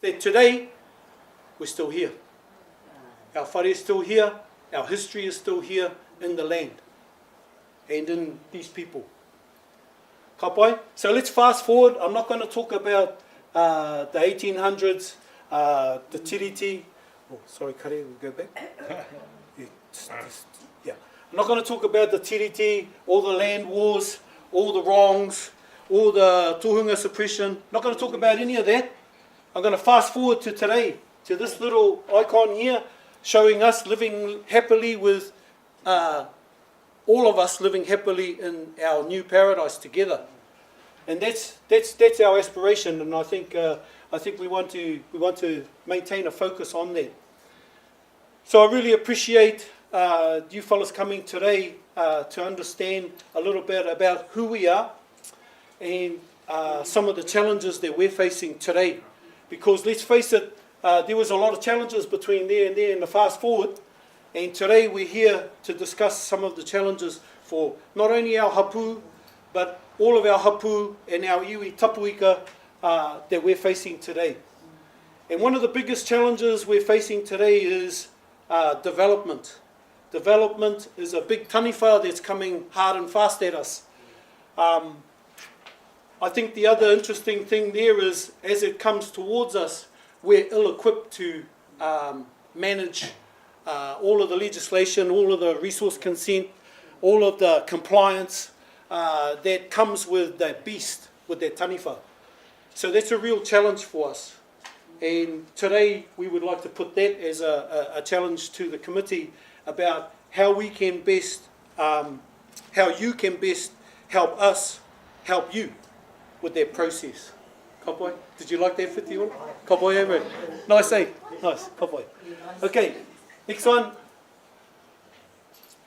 that today we're still here. Our whare is still here, our history is still here in the land and in these people. Ka pai? So let's fast forward. I'm not going to talk about the 1800s, the tiriti. Oh, sorry, Kare, we'll go back. Yeah. I'm not going to talk about the tiriti, all the land wars, all the wrongs, all the tohunga suppression. Not going to talk about any of that. I'm going to fast forward to today, to this little icon here, showing us living happily with, all of us living happily in our new paradise together. And that's our aspiration, and I think we want to maintain a focus on that. So I really appreciate you fellas coming today to understand a little bit about who we are and some of the challenges that we're facing today. Because let's face it, there was a lot of challenges between there and there in the fast forward, and today we're here to discuss some of the challenges for not only our hapu, but all of our hapu and our iwi tapuika that we're facing today. And one of the biggest challenges we're facing today is development. Development is a big taniwha that's coming hard and fast at us. I think the other interesting thing there is, as it comes towards us, we're ill-equipped to manage all of the legislation, all of the resource consent, all of the compliance that comes with that beast, with that taniwha. So that's a real challenge for us. And today we would like to put that as a challenge to the committee about how we can best, how you can best help us help you with that process. Ka pai? Did you like that, Whiti Ora? Ka pai, eh, mate? Nice, eh? Nice, ka pai. Okay, next one.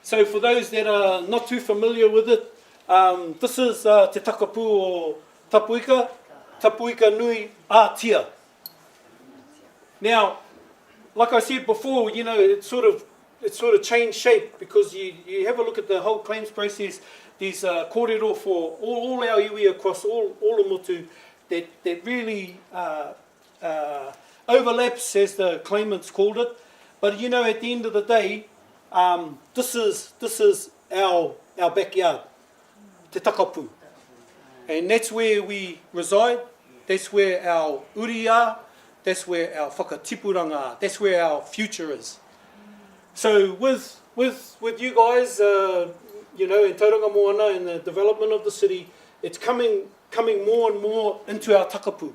So for those that are not too familiar with it, this is te takapu o tapuika, tapuika nui a tia. Now, like I said before, you know, it sort of changed shape because you have a look at the whole claims process. These kōrero for all our iwi across all the motu that really overlaps, as the claimants called it. But you know, at the end of the day, this is our backyard, te takapu, and that's where we reside. That's where our uri are. That's where our whakatipuranga are. That's where our future is. So with you guys, you know, in Tauranga Moana and the development of the city, it's coming more and more into our takapu.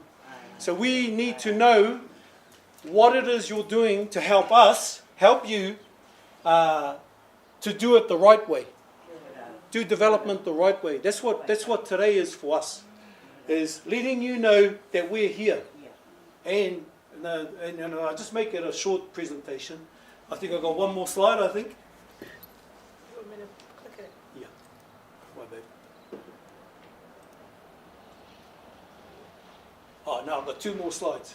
So we need to know what it is you're doing to help us, help you, to do it the right way, do development the right way. That's what today is for us, is letting you know that we're here. And I'll just make it a short presentation. I think I've got one more slide, I think. You want me to click it? Yeah. My bad. Oh, no, I've got two more slides.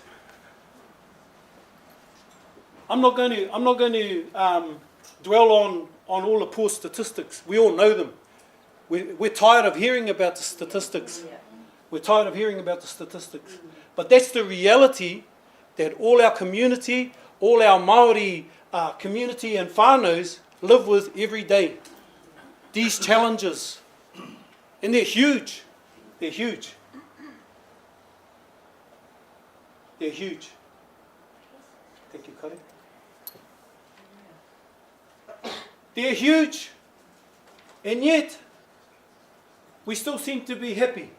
I'm not going to dwell on all the poor statistics. We all know them. We're tired of hearing about the statistics. We're tired of hearing about the statistics. But that's the reality that all our community, all our Māori community and whānaus live with every day. These challenges. And they're huge. They're huge. They're huge. Thank you, Kari. They're huge. And yet, we still seem to be happy.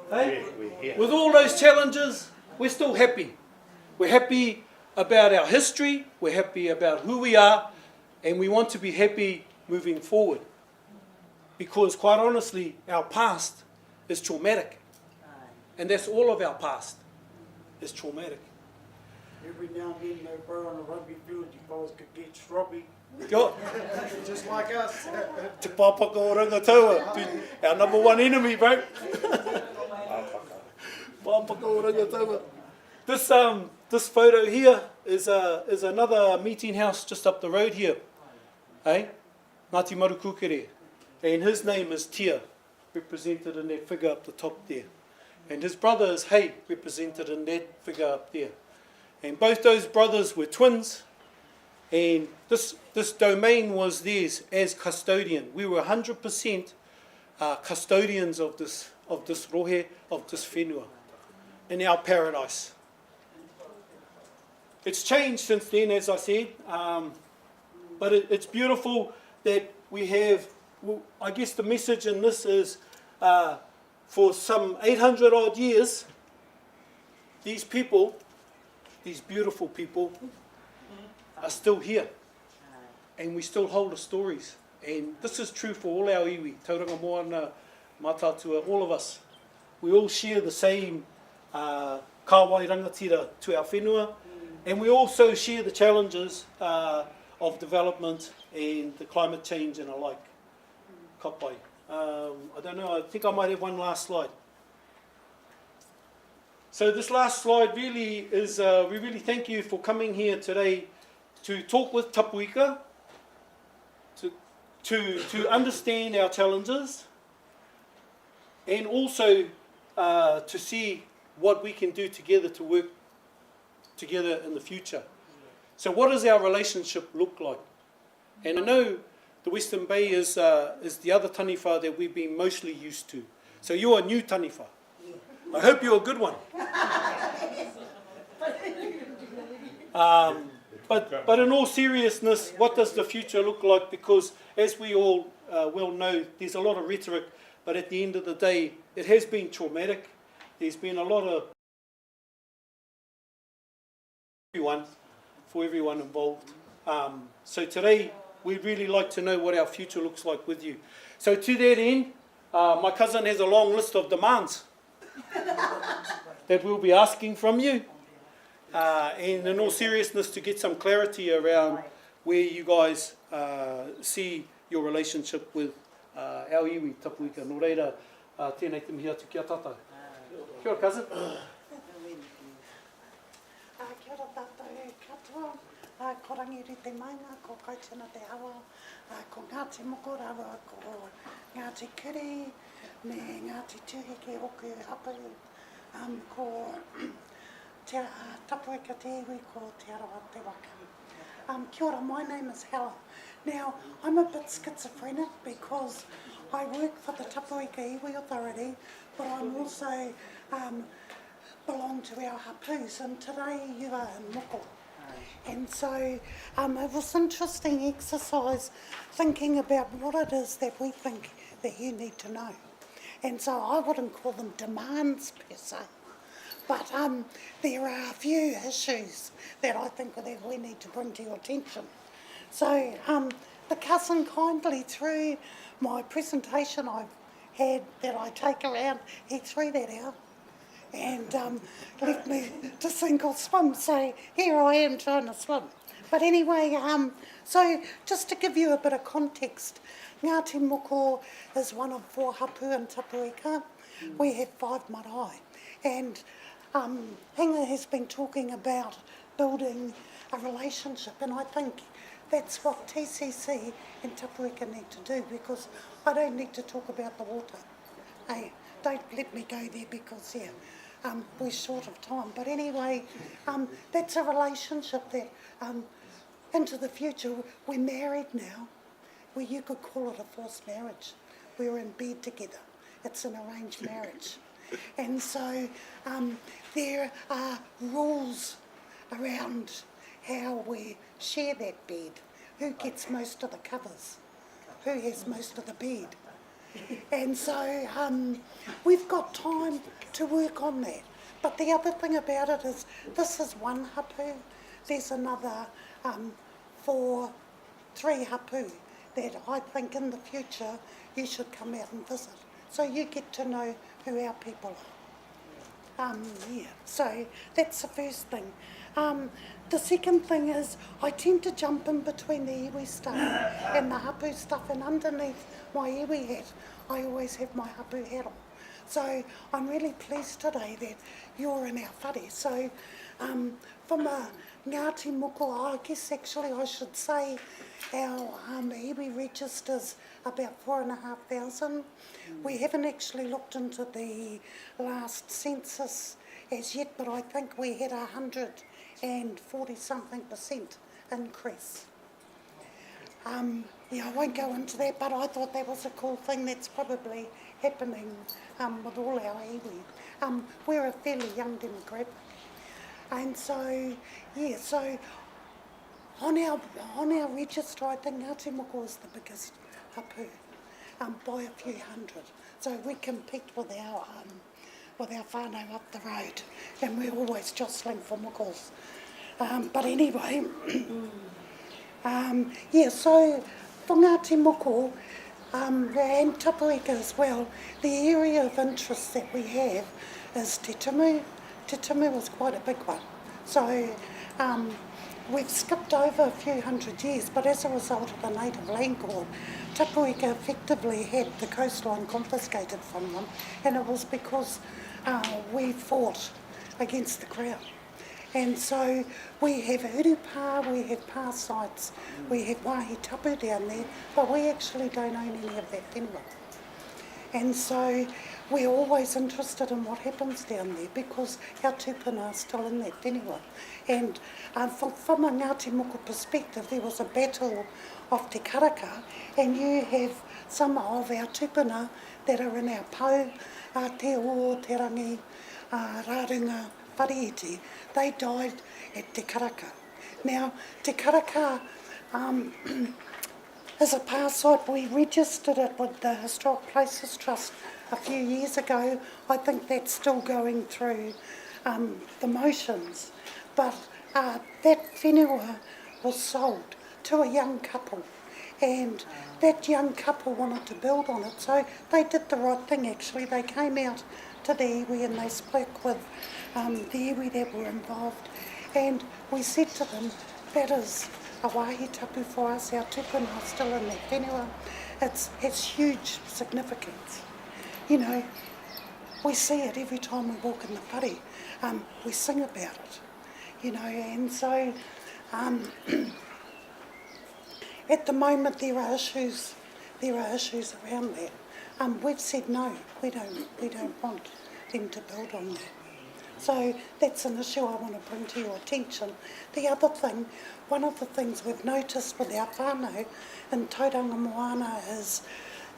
Hey? With all those challenges, we're still happy. We're happy about our history, we're happy about who we are, and we want to be happy moving forward. Because quite honestly, our past is traumatic. And that's all of our past is traumatic. Every now and then they burn on a rugby field, you guys could get strawberry. Just like us. Te pāpaka o rangataua. Our number one enemy, bro. Pāpaka o rangataua. This photo here is another meeting house just up the road here. Hey? Ngāti Marukukere. And his name is Tia, represented in that figure up the top there. And his brother is Hei, represented in that figure up there. And both those brothers were twins, and this domain was theirs as custodian. We were 100% custodians of this rohe, of this whenua, in our paradise. It's changed since then, as I said, but it's beautiful that we have, well, I guess the message in this is, for some 800 odd years, these people, these beautiful people, are still here. And we still hold the stories. And this is true for all our iwi, tauranga moana, matatua, all of us. We all share the same kāwai rangatira to our whenua, and we also share the challenges of development and the climate change and alike. Ka pai. I don't know, I think I might have one last slide. So this last slide really is, we really thank you for coming here today to talk with tapuika, to understand our challenges, and also to see what we can do together to work together in the future. So what does our relationship look like? And I know the Western Bay is the other taniwha that we've been mostly used to. So you're a new taniwha. I hope you're a good one. But in all seriousness, what does the future look like? Because as we all well know, there's a lot of rhetoric, but at the end of the day, it has been traumatic. There's been a lot of for everyone involved. So today, we'd really like to know what our future looks like with you. So to that end, my cousin has a long list of demands that we'll be asking from you. And in all seriousness, to get some clarity around where you guys see your relationship with our iwi, tapuika. Nō reira, tēnei te mihi atu ki a tātou. Kia ora, cousin. Kia ora tātou katoa, ko rangirite maina, ko kaitena te awa, ko Ngāti Moko rawa, ko Ngāti Kiri, me Ngāti Tuhike oku hapu, ko te tapuika te iwi, ko te arawa te waka. Kia ora, my name is Helen. Now, I'm a bit schizophrenic because I work for the Tapuika Iwi Authority, but I'm also belong to our hapus, and today you are in Moko. And so it was an interesting exercise thinking about what it is that we think that you need to know. And so I wouldn't call them demands per se, but there are a few issues that I think that we need to bring to your attention. So the cousin kindly threw my presentation I've had that I take around, he threw that out and left me to sink or swim. So here I am trying to swim. But anyway, so just to give you a bit of context, Ngāti Moko is one of 4 hapu in Tapuika. We have 5 marae. And Hinga has been talking about building a relationship, and I think that's what TCC and Tapuika need to do, because I don't need to talk about the water. Hey, don't let me go there because, we're short of time. But anyway, that's a relationship that into the future, we're married now, where you could call it a forced marriage. We're in bed together. It's an arranged marriage. And so there are rules around how we share that bed, who gets most of the covers, who has most of the bed. And so we've got time to work on that. But the other thing about it is this is one hapu. There's another 3 hapu that I think in the future you should come out and visit, so you get to know who our people are. So that's the first thing. The second thing is I tend to jump in between the iwi stuff and the hapu stuff, and underneath my iwi hat I always have my hapu hat on. So I'm really pleased today that you're in our whare. So from a Ngāti Moko, I guess actually I should say Our iwi registers about 4,500. We haven't actually looked into the last census as yet, but I think we had 140-something% increase. Yeah, I won't go into that, but I thought that was a cool thing that's probably happening with all our iwi. We're a fairly young demographic. And so, yeah, so on our register, I think Ngāti Moko is the biggest hapu by a few hundred. So we compete with our whānau up the road, and we're always jostling for mokos. But anyway, yeah, so for Ngāti Moko and Tapuika as well, the area of interest that we have is Te Tumu. Te Tumu was quite a big one. So we've skipped over a few hundred years, but as a result of the Native Land Court, Tapuika effectively had the coastline confiscated from them, and it was because we fought against the Crown. And so we have urupa, we have pā sites, we have wāhi tapu down there, but we actually don't own any of that whenua. And so we're always interested in what happens down there because our tupuna are still in that whenua. And from a Ngāti Moko perspective, there was a battle of Te Karaka, and you have some of our tupuna that are in our pau, Te O, Te Rangi, Rārunga, Whariiti. They died at Te Karaka. Now, Te Karaka is a pā site. We registered it with the Historic Places Trust a few years ago. I think that's still going through the motions. But that whenua was sold to a young couple, and that young couple wanted to build on it. So they did the right thing, actually. They came out to the iwi and they spoke with the iwi that were involved. And we said to them, that is a wāhi tapu for us. Our tupuna are still in that whenua. It's huge significance. You know, we see it every time we walk in the whare. We sing about it, you know, and so at the moment there are issues around that. We've said no, we don't want them to build on that. So that's an issue I want to bring to your attention. The other thing, one of the things we've noticed with our whānau in Tauranga Moana is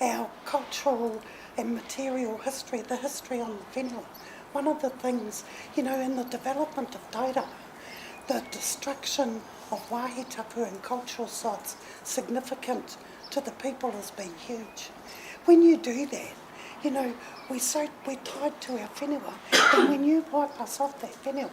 our cultural and material history, the history on the whenua. One of the things, you know, in the development of Tauranga, the destruction of wāhi tapu and cultural sites significant to the people has been huge. When you do that, you know, we're tied to our whenua, and when you wipe us off that whenua,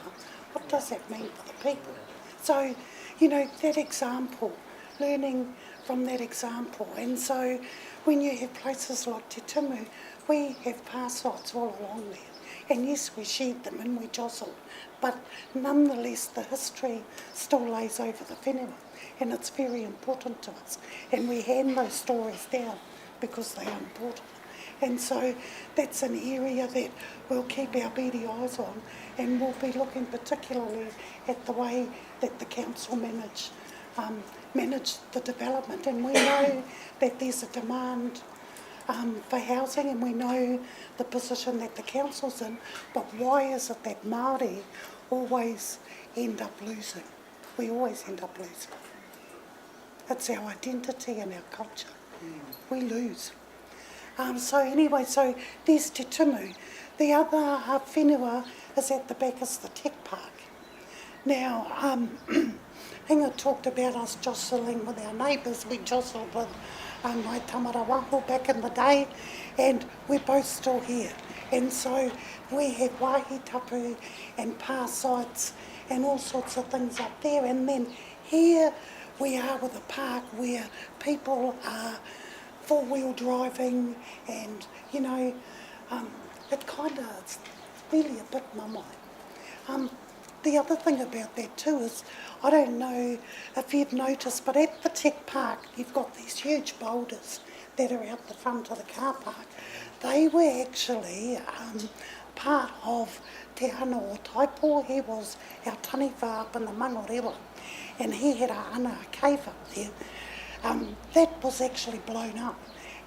what does that mean for the people? So, you know, that example, learning from that example, and so when you have places like Te Tumu, we have pā sites all along there. And yes, we shared them and we jostled, but nonetheless the history still lays over the whenua, and it's very important to us. And we hand those stories down because they are important. And so that's an area that we'll keep our beady eyes on, and we'll be looking particularly at the way that the council manage the development. And we know that there's a demand for housing, and we know the position that the council's in, but why is it that Māori always end up losing? We always end up losing. It's our identity and our culture. We lose. So anyway, so there's Te Tumu. The other whenua is at the back, is the tech park. Now, Inga talked about us jostling with our neighbours. We jostled with my tamara waho back in the day, and we're both still here. And so we have wāhi tapu and pā sites and all sorts of things up there. And then here we are with a park where people are four-wheel driving, and, you know, it's really a bit mamai. The other thing about that too is, I don't know if you've noticed, but at the tech park you've got these huge boulders that are out the front of the car park. They were actually part of Te Ana o Taipo. He was our taniwha up in the Mangorewa, and he had a cave up there. that was actually blown up,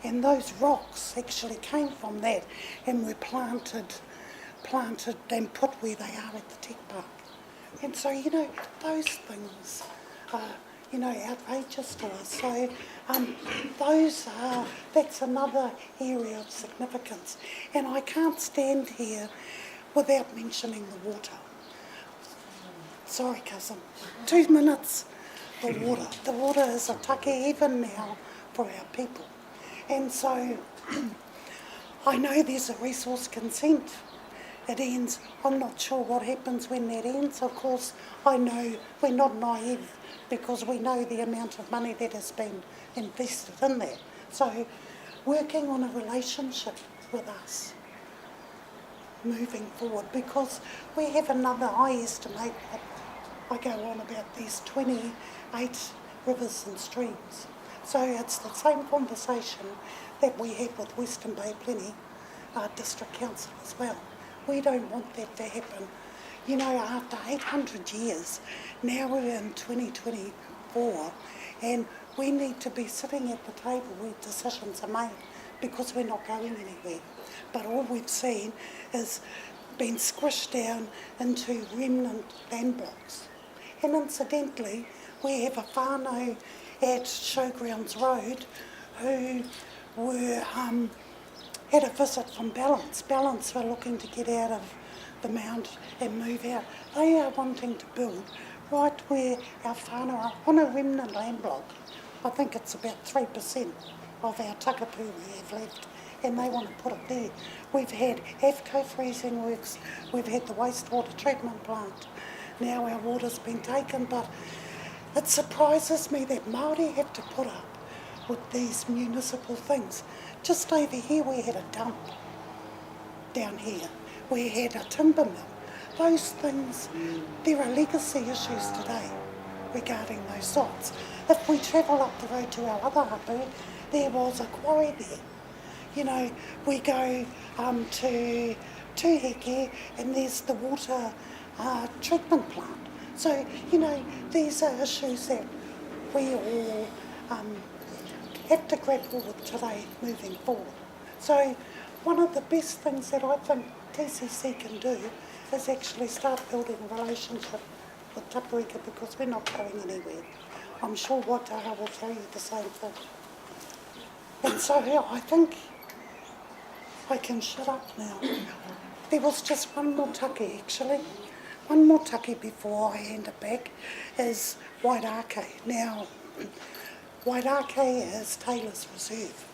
and those rocks actually came from that and were planted and put where they are at the tech park. And so, those things are, outrageous to us. So that's another area of significance. And I can't stand here without mentioning the water. Sorry, cousin. 2 minutes. The water. The water is a take even now for our people. And so I know there's a resource consent. It ends. I'm not sure what happens when that ends. Of course, I know we're not naive because we know the amount of money that has been invested in that. So working on a relationship with us moving forward, because we have another, I estimate that I go on about these 28 rivers and streams. So it's the same conversation that we have with Western Bay Plenty District Council as well. We don't want that to happen. After 800 years, now we're in 2024, and we need to be sitting at the table where decisions are made because we're not going anywhere. But all we've seen is been squished down into remnant land blocks. And incidentally, we have a whānau at Showgrounds Road who were had a visit from Balance. Balance were looking to get out of the mount and move out. They are wanting to build right where our whānau are, on a remnant land block. I think it's about 3% of our takapu we have left, and they want to put it there. We've had AFCO freezing works, we've had the wastewater treatment plant. Now our water's been taken, but it surprises me that Māori have to put up with these municipal things. Just over here we had a dump. Down here we had a timber mill. Those things, there are legacy issues today regarding those sites. If we travel up the road to our other hapu, there was a quarry there. We go to Tuheke and there's the water treatment plant. So, these are issues that we all have to grapple with today moving forward. So one of the best things that I think TCC can do is actually start building a relationship with Taparika because we're not going anywhere. I'm sure Wataha will tell you the same thing. And so I think I can shut up now. There was just one more take actually. One more take before I hand it back is Wairake. Now, Wairake is Taylor's Reserve.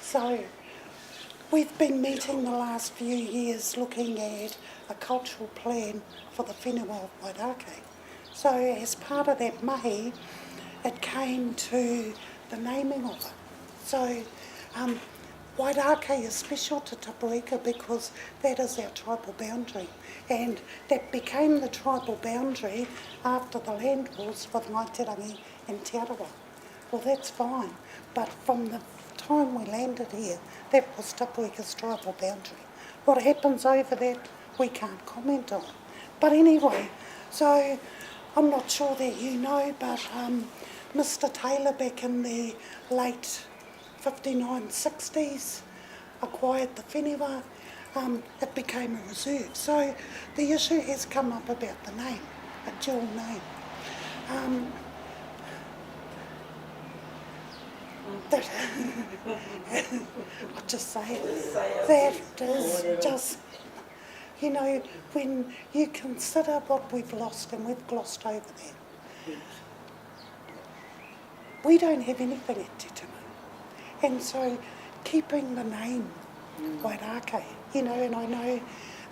So we've been meeting the last few years looking at a cultural plan for the whenua of Wairake. So as part of that mahi, it came to the naming of it. So Wairake is special to Taparika because that is our tribal boundary, and that became the tribal boundary after the land wars with Ngaiterangi and Te Arawa. Well, that's fine, but from the time we landed here, that was Taparika's tribal boundary. What happens over that, we can't comment on. But anyway, so I'm not sure that you know, but Mr. Taylor back in the late 59, 60s acquired the whenua. It became a reserve. So the issue has come up about the name, a dual name. I'll just say it. That is just, when you consider what we've lost, and we've glossed over that, we don't have anything at Te Tino. And so keeping the name Wairake, and I know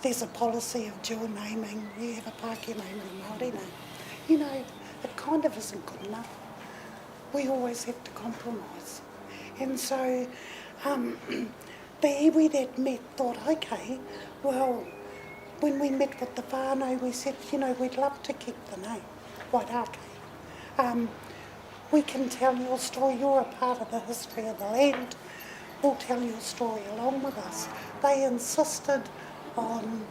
there's a policy of dual naming, you have a Pākehā name and a Māori name. It kind of isn't good enough. We always have to compromise. And so the iwi that met thought, okay, well, when we met with the whānau, we said, we'd love to keep the name Wairake. We can tell your story. You're a part of the history of the land. We'll tell your story along with us. They insisted on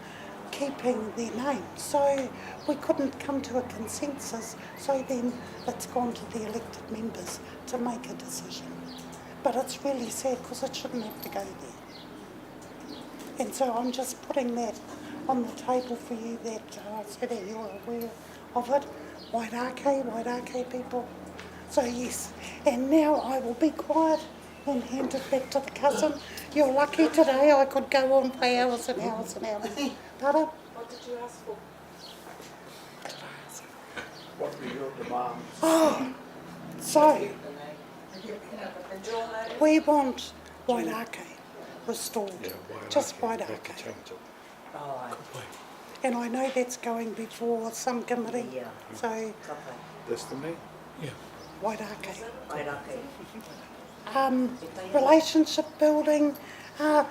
keeping their name. So we couldn't come to a consensus, so then it's gone to the elected members to make a decision. But it's really sad because it shouldn't have to go there. And so I'm just putting that on the table for you so that you're aware of it. Wairakei people. So yes, and now I will be quiet and hand it back to the cousin. You're lucky today, I could go on for hours and hours and hours. Pardon? What did you ask for? What were your demands? Oh, so And your name? we want Wairakei restored, just Wairakei. Oh, And I know that's going before some committee, yeah. so Okay. This to me? Wairakei. Wairakei. Relationship building, I'll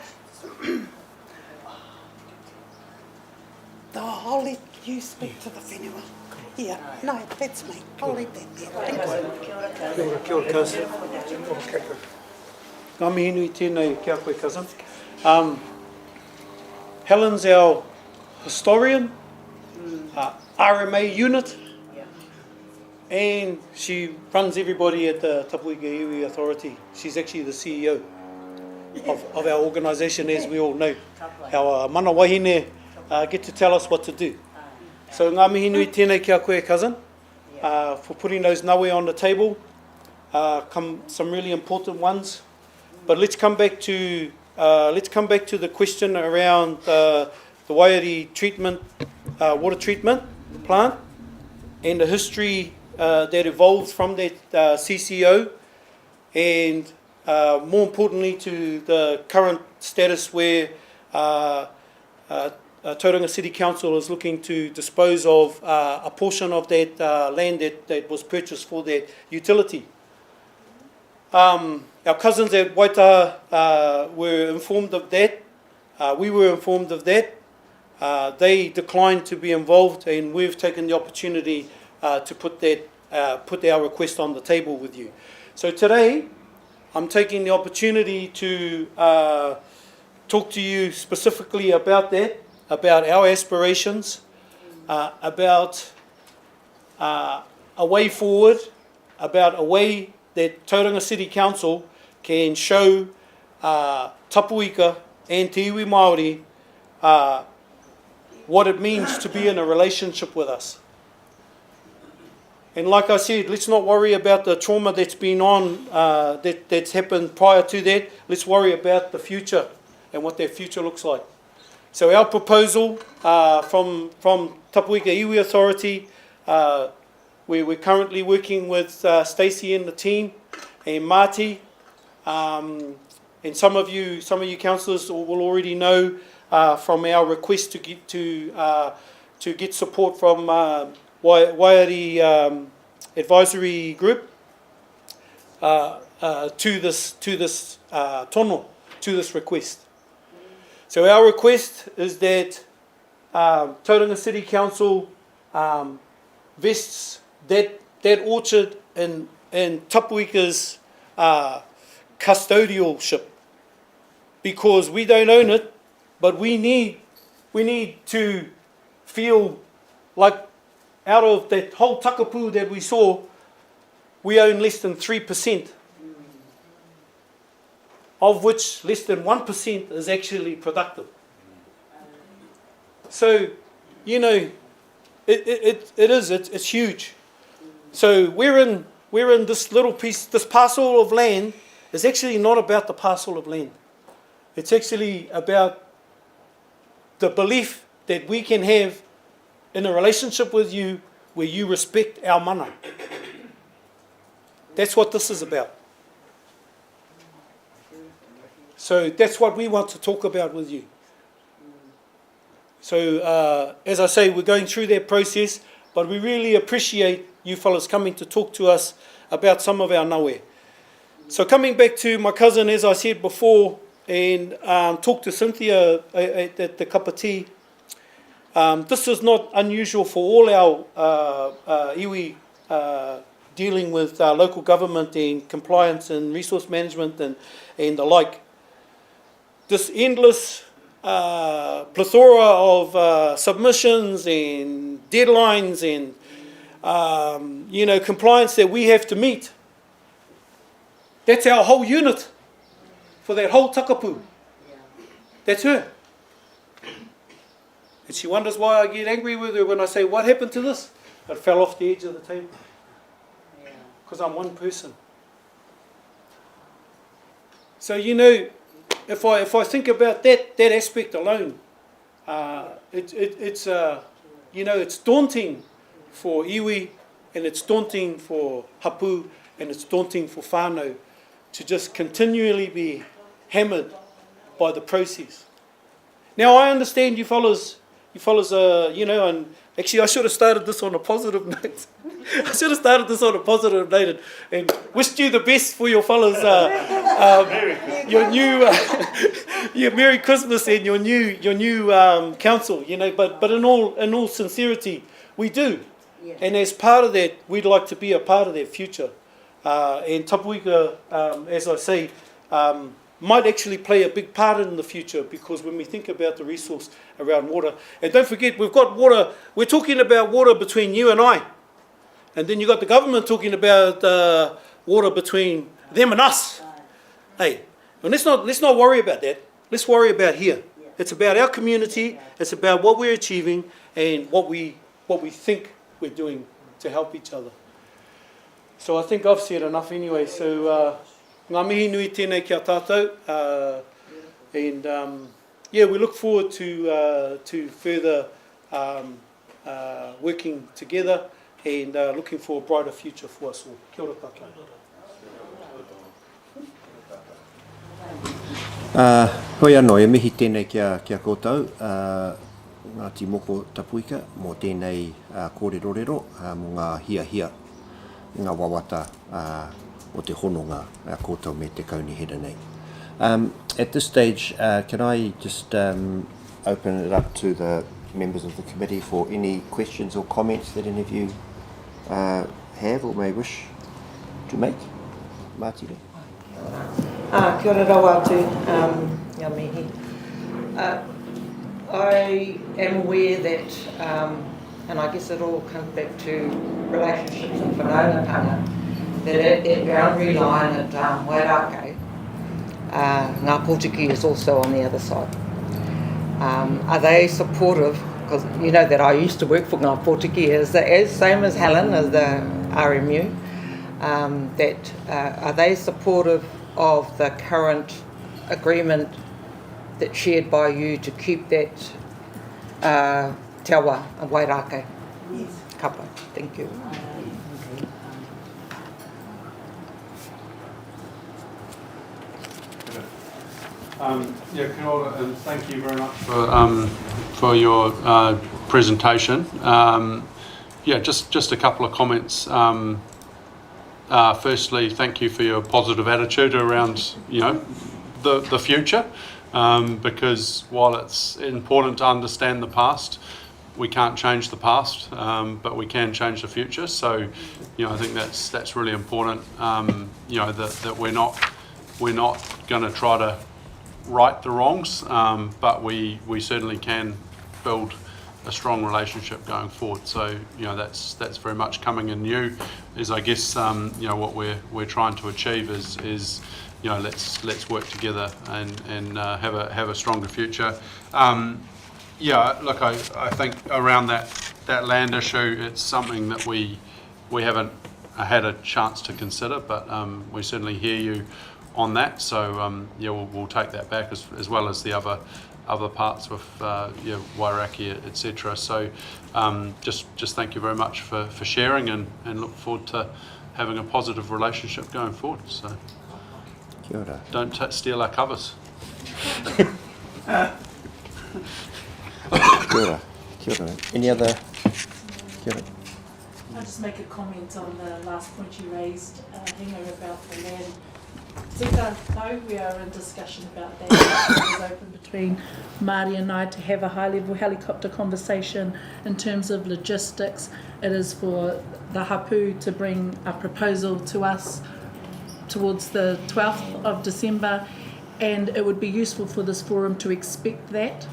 let you speak to the whenua. Yeah, no, that's me. I'll leave that there. Thank you. Kia ora, cousin. Kia ora, kia ora, cousin. Ngā mihi nui tēnei kia koe, cousin. Helen's our historian, RMA unit, Yeah. and she runs everybody at the Tapuika Iwi Authority. She's actually the CEO of our organisation, as we all know. Our mana wahine get to tell us what to do. So ngā mihi nui tēnei kia koe, cousin, for putting those nawe on the table. Come some really important ones. But let's come back to the question around the Waiari treatment, water treatment plant, and the history that evolved from that CCO, and more importantly to the current status where Tauranga City Council is looking to dispose of a portion of that land that was purchased for that utility. Our cousins at Waitaha were informed of that. We were informed of that. They declined to be involved, and we've taken the opportunity to put our request on the table with you. So today, I'm taking the opportunity to talk to you specifically about that, about our aspirations, about a way forward, about a way that Tauranga City Council can show Tapuika and Te Iwi Māori what it means to be in a relationship with us. And like I said, let's not worry about the trauma that's been on, that's happened prior to that. Let's worry about the future and what that future looks like. So our proposal from Tapuika Iwi Authority, we're currently working with Stacey and the team and Marty, and some of you councillors will already know from our request to get support from Waiari Advisory Group to this tono, to this request. So our request is that Tauranga City Council vests that orchard in Tapuika's custodialship, because we don't own it, but we need to feel like out of that whole takapu that we saw, we own less than 3%, of which less than 1% is actually productive. So, you know, it's huge. So we're in this little piece, this parcel of land is actually not about the parcel of land. It's actually about the belief that we can have in a relationship with you where you respect our mana. That's what this is about. So that's what we want to talk about with you. So as I say, we're going through that process, but we really appreciate you fellas coming to talk to us about some of our nawe. So coming back to my cousin, as I said before, and talk to Cynthia at the cup of tea. This is not unusual for all our iwi dealing with local government and compliance and resource management and the like. This endless plethora of submissions and deadlines and compliance that we have to meet. That's our whole unit for that whole takapu. That's her. And she wonders why I get angry with her when I say, what happened to this? It fell off the edge of the table. Because I'm one person. So, if I think about that aspect alone, it's daunting for iwi, and it's daunting for hapu, and it's daunting for whānau to just continually be hammered by the process. Now, I understand you fellas, and actually I should have started this on a positive note. I should have started this on a positive note and wished you the best for your fellas, your new, Merry Christmas and your new council. But in all sincerity, we do, and as part of that, we'd like to be a part of that future. And Tapuika, as I say, might actually play a big part in the future, because when we think about the resource around water, and don't forget, we've got water, we're talking about water between you and I, and then you've got the government talking about water between them and us. Hey, and let's not worry about that. Let's worry about here. It's about our community, it's about what we're achieving and what we think we're doing to help each other. So I think I've said enough anyway, so ngā mihi nui tēnei kia tātou, and we look forward to further working together and looking for a brighter future for us all. Kia ora tātou. Hoi anō, e mihi tēnei kia koutou, Ngāti Moko Tapuika, mō tēnei kōrerorero, mō ngā hia, ngā wawata, o te hononga koutou me te kauni hera nei. At this stage, can I just open it up to the members of the committee for any questions or comments that any of you have or may wish to make? Mātire. Kia ora rau atu, ngā mihi. I am aware that, and I guess it all comes back to relationships and whanaungatanga, that at that boundary line at Wairake, ngā Pōtiki is also on the other side. Are they supportive? Because you know that I used to work for ngā Pōtiki as same as Helen, as the RMU. Are they supportive of the current agreement that's shared by you to keep that te awa Wairake? Yes. Kapa. Thank you. Kia ora, and thank you very much for your presentation. Just a couple of comments. Firstly, thank you for your positive attitude around the future, because while it's important to understand the past, we can't change the past, but we can change the future. So, I think that's really important. That we're not going to try to right the wrongs, but we certainly can build a strong relationship going forward. So that's very much coming in new. Is I guess what we're trying to achieve is let's work together and have a stronger future. Look, I think around that land issue, it's something that we haven't had a chance to consider, but we certainly hear you on that. So we'll take that back as well as the other parts with Wairaki, etc. So just thank you very much for sharing, and look forward to having a positive relationship going forward. So Kia ora. Don't steal our covers. Kia ora. Kia ora. Any other? Kia ora. I'll just make a comment on the last point you raised, Hinga, about the land. Tika, no, we are in discussion about that. It was open between Māori and I to have a high-level helicopter conversation in terms of logistics. It is for the hapu to bring a proposal to us towards the 12th of December, and it would be useful for this forum to expect that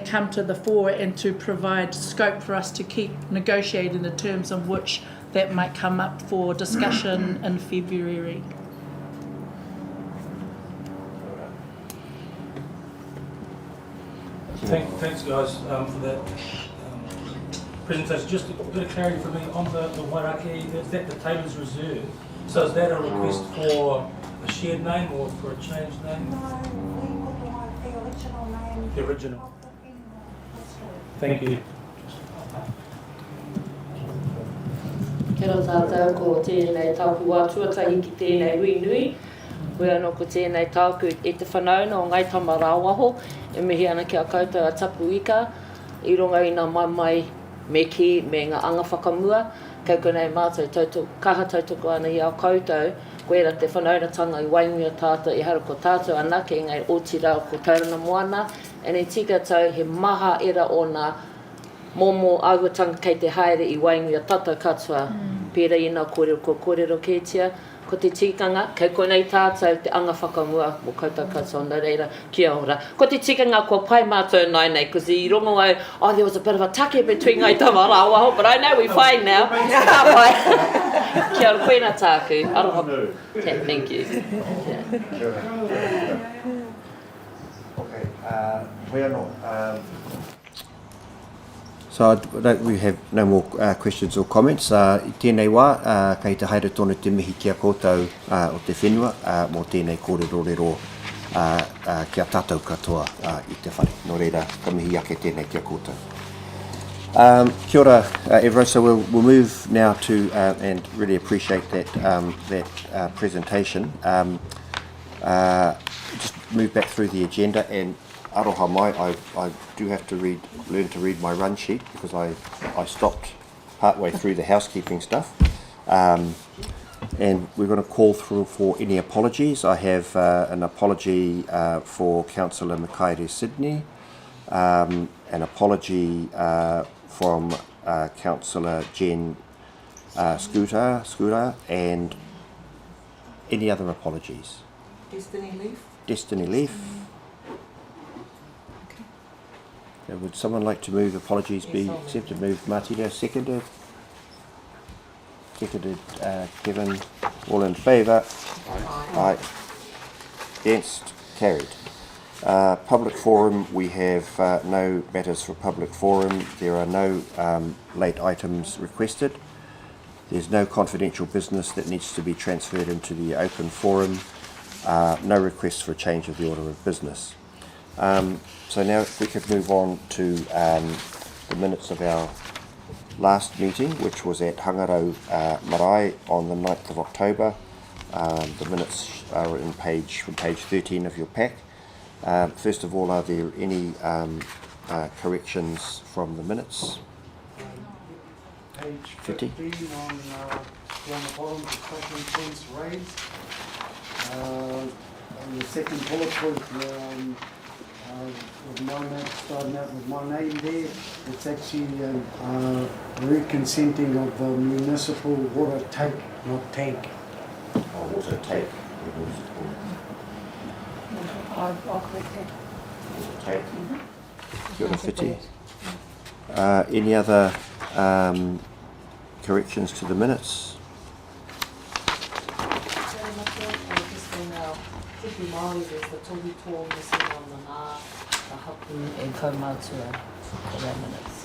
come to the fore and to provide scope for us to keep negotiating the terms on which that might come up for discussion in February. Thanks guys for that presentation. Just a bit of clarity for me on the Wairake, is that the Taylor's Reserve? So is that a request for a shared name or for a changed name? No, we would like the original name. The original. Of the Whenua. That's right. Thank you. Kia ora tātou ko tēnei tāpua tuatahi ki tēnei hui nui. Koe anō ko tēnei tāku e te whanauna o ngai tama rāwaho. E mihi ana ki a koutou a tapu ika. I runga i ngā mai me ki me ngā anga whakamua. Kei konei mātou kaha tautoko ana i a koutou. Koe ra te whanaunatanga i waingia tātou i hara ko tātou anake ngai ōtira o ko taurana moana. E nei tika tau he maha era o nā momo auatanga kei te haere i waingia tātou katoa. Pēra i nā kōrero ko kōrero kētia. Ko te tikanga, kei konei tātou te anga whakamua mo koutou katoa nā reira kia ora. Ko te tikanga kua pai mātou nai nei, because I rongo au, oh, there was a bit of a take between ngai tama rāwaho, but I know we're fine now. Ka pai. Kia ora, koe nā tāku. Aroha. Thank you. Okay, Whenua. So we have no more questions or comments. I tēnei wā, kei te haere tonu te mihi kia koutou o te whenua, mō tēnei kōrero kia tātou katoa I te whare. Nō reira, ka mihi ake tēnei kia koutou. Kia ora, everyone. So we'll move now to, and really appreciate that presentation. Just move back through the agenda, and aroha mai, I do have to learn to read my run sheet because I stopped partway through the housekeeping stuff. And we're going to call through for any apologies. I have an apology for Councillor Makaere Sydney, an apology from Councillor Jen Scooter, and any other apologies. Destiny Leaf. Would someone like to move apologies be accepted? Move Martina, seconded. Seconded Kevin. All in favour? Aye. Against? Carried. Public forum, we have no matters for public forum. There are no late items requested. There's no confidential business that needs to be transferred into the open forum. No requests for a change of the order of business. So now if we could move on to the minutes of our last meeting, which was at Hangarau Marae on the 9th of October. The minutes are from page 13 of your pack. First of all, are there any corrections from the minutes? Page 15 on the bottom, discussion points raised. On the second bullet point, with my name, starting out with my name there, it's actually reconsenting of the municipal water take, not tank. Oh, water take. I'll correct that. Water take. Kia ora whiti. Any other corrections to the minutes? Tiki Māori, there's the tohu tō missing on the nā, the hapu and kaumātua for our minutes.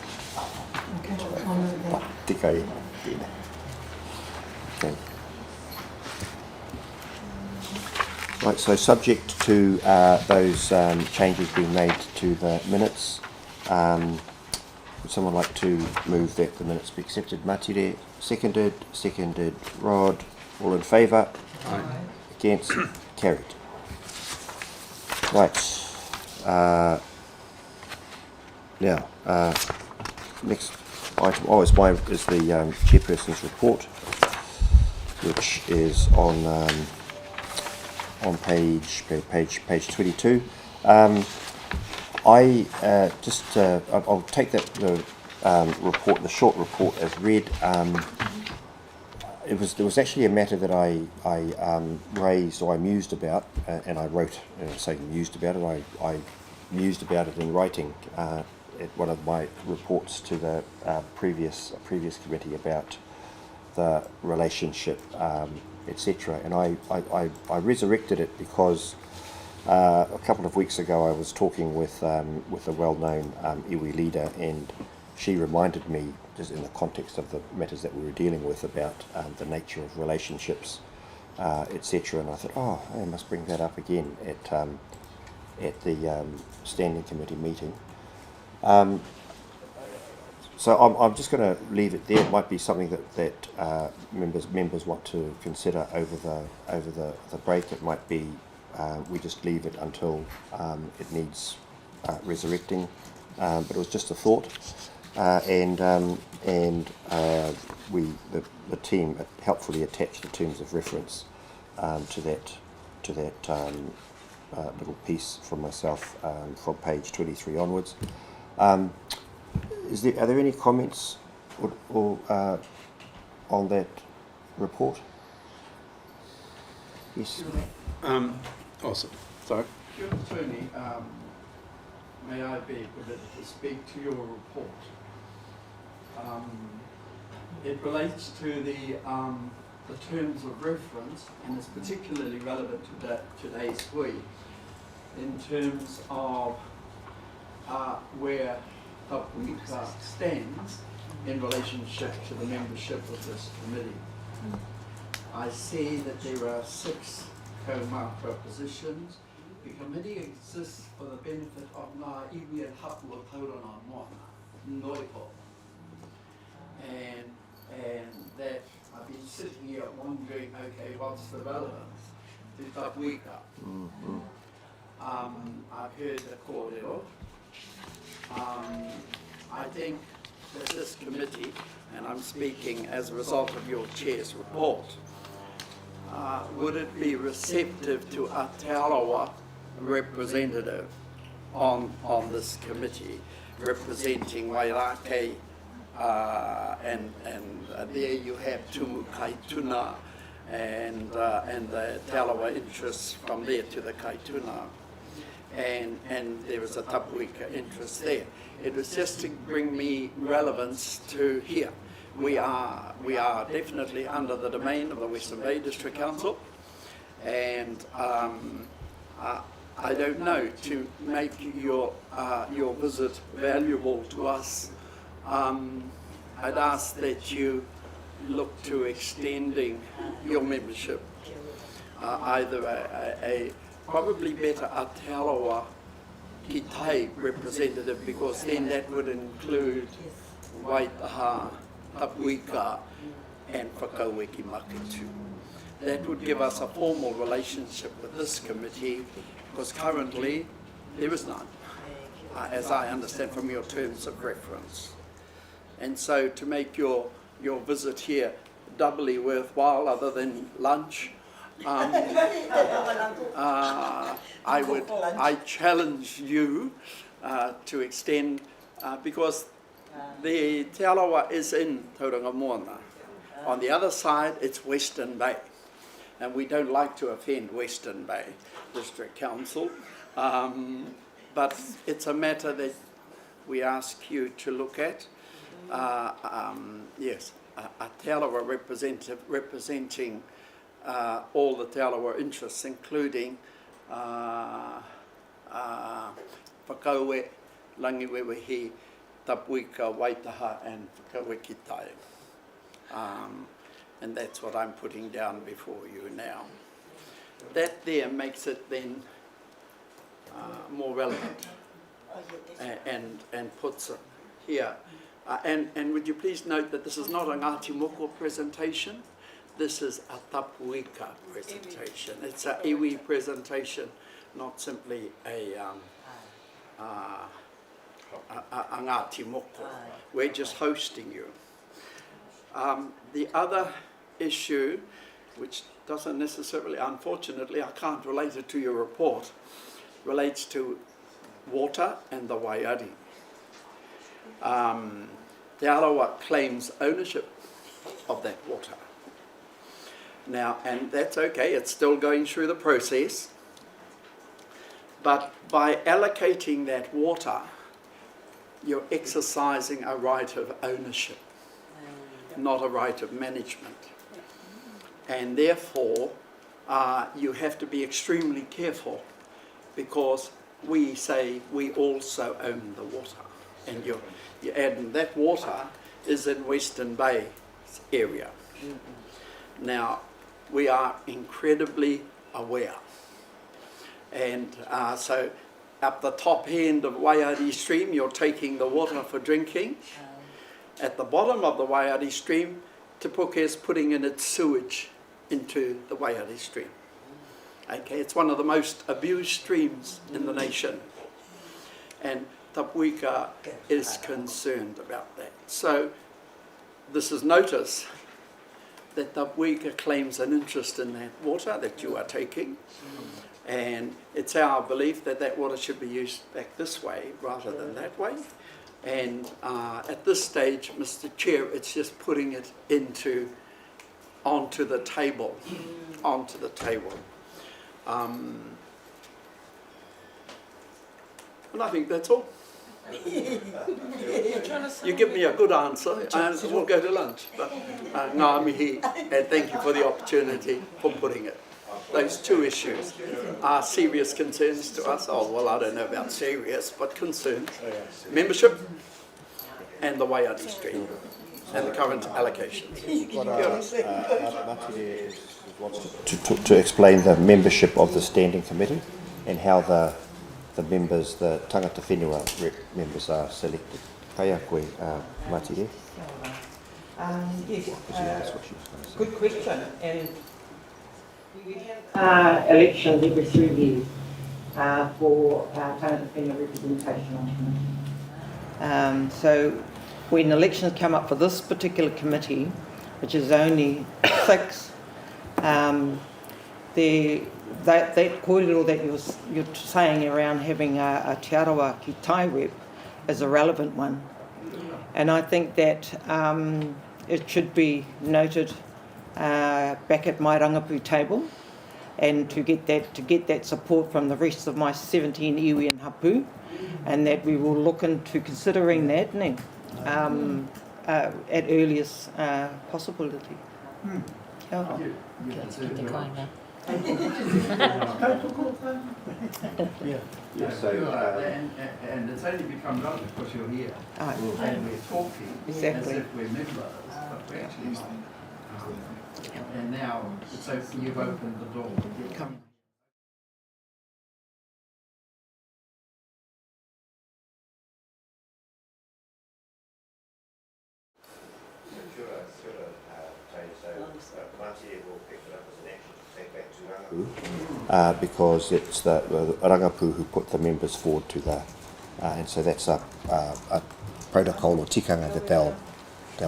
Okay, I'll move that. Tikai. Okay. Right, so subject to those changes being made to the minutes, would someone like to move that the minutes be accepted? Matire, seconded. Rod, all in favour? Aye. Against? Carried. Right. Now, next item is the chairperson's report, which is on page 22. I'll take the report, the short report, as read. there was actually a matter that I raised or I mused about, and I wrote, saying mused about it, I mused about it in writing at one of my reports to the previous committee about the relationship, etc. And I resurrected it because a couple of weeks ago I was talking with a well-known iwi leader, and she reminded me, just in the context of the matters that we were dealing with, about the nature of relationships, etc. And I thought, oh, I must bring that up again at the standing committee meeting. So I'm just going to leave it there. It might be something that members want to consider over the break. It might be we just leave it until it needs resurrecting. But it was just a thought. The team helpfully attached the terms of reference to that little piece from myself from page 23 onwards. Are there any comments or on that report? Yes. Awesome. Sorry. Your attorney, may I be permitted to speak to your report? It relates to the terms of reference, and is particularly relevant to today's week in terms of where Tapuika stands in relationship to the membership of this committee. I see that there are 6 co-marker positions. The committee exists for the benefit of ngā iwi and hapua tauranga moana, noipo. And that I've been sitting here wondering, okay, what's the relevance to Tapuika? I've heard the kōrero. I think that this committee, and I'm speaking as a result of your chair's report, would it be receptive to a Te Arawa representative on this committee, representing Wairake, and there you have Tumu Kaituna and the Te Arawa interests from there to the Kaituna. And there is a Tapuika interest there. It was just to bring me relevance to here. We are definitely under the domain of the Western Bay District Council, and I don't know, to make your visit valuable to us, I'd ask that you look to extending your membership, either a probably better a Te Arawa ki tai representative, because then that would include Waitaha, Tapuika and Whakauweki Makitu. That would give us a formal relationship with this committee, because currently there is none, as I understand from your terms of reference. And so to make your visit here doubly worthwhile, other than lunch, I challenge you to extend, because the Te Arawa is in Tauranga Moana. On the other side, it's Western Bay, and we don't like to offend Western Bay District Council, but it's a matter that we ask you to look at. Yes, a Te Arawa representative representing all the Te Arawa interests, including Whakauwe, Langiwewehi, Tapuika, Waitaha and Whakauweki Tai. And that's what I'm putting down before you now. That there makes it then more relevant and puts it here. And would you please note that this is not a Ngāti Moko presentation, this is a Tapuika presentation. It's a iwi presentation, not simply a Ngāti Moko. We're just hosting you. The other issue, which doesn't necessarily, unfortunately, I can't relate it to your report, relates to water and the Waiari. Te Arawa claims ownership of that water. Now, and that's okay, it's still going through the process. But by allocating that water, you're exercising a right of ownership, not a right of management. And therefore, you have to be extremely careful, because we say we also own the water. And and that water is in Western Bay area. Now, we are incredibly aware. And so up the top end of Waiari Stream, you're taking the water for drinking. At the bottom of the Waiari Stream, Te Puke is putting in its sewage into the Waiari Stream. Okay, it's one of the most abused streams in the nation. And Tapuika is concerned about that. So this is notice that Tapuika claims an interest in that water that you are taking. And it's our belief that that water should be used back this way rather than that way. And at this stage, Mr. Chair, it's just putting it onto the table, and I think that's all. You give me a good answer and we'll go to lunch. But ngā mihi, and thank you for the opportunity for putting it. Those two issues are serious concerns to us. Oh, well, I don't know about serious, but concerns. Membership and the Waiari Stream and the current allocations. To explain the membership of the standing committee and how the members, the Tangata Whenua members are selected. Kaya koe, Matire. Yes, good question. And we have elections every 3 years for Tangata Whenua representation on committee. So when elections come up for this particular committee, which is only 6, that kōrero that you're saying around having a Te Arawa ki Tai rep is a relevant one. And I think that it should be noted back at my rangapu table, and to get that support from the rest of my 17 iwi and hapu, and that we will look into considering that at earliest possibility. Kia ora. So, and it's only become relevant because you're here. And we're talking Exactly. as if we're members, but we're actually not. And now it's open, you've opened the door. Come. because it's the rangapu who put the members forward to the, and so that's a protocol or tikanga that they'll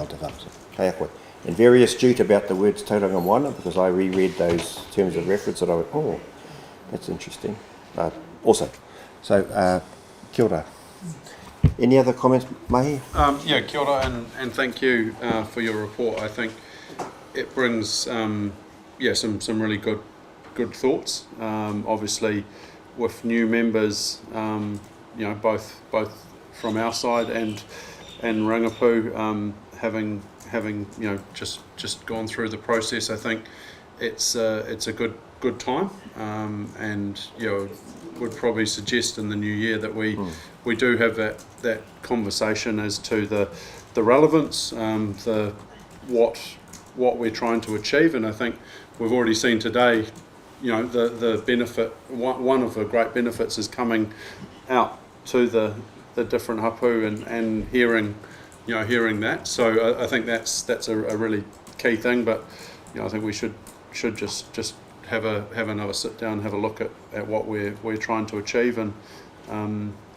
develop. Kaya koe. And very astute about the words tauranga moana, because I reread those terms of reference and I went, oh, that's interesting. Also, so kia ora. Any other comments, Mahi? Yeah, kia ora, and thank you for your report. I think it brings some really good thoughts. Obviously, with new members, both from our side and Rangapu, having just gone through the process, I think it's a good time, and would probably suggest in the new year that we do have that conversation as to the relevance, what we're trying to achieve. And I think we've already seen today, the benefit. One of the great benefits is coming out to the different hapu and hearing that. So I think that's a really key thing. But I think we should just have another sit down, have a look at what we're trying to achieve, and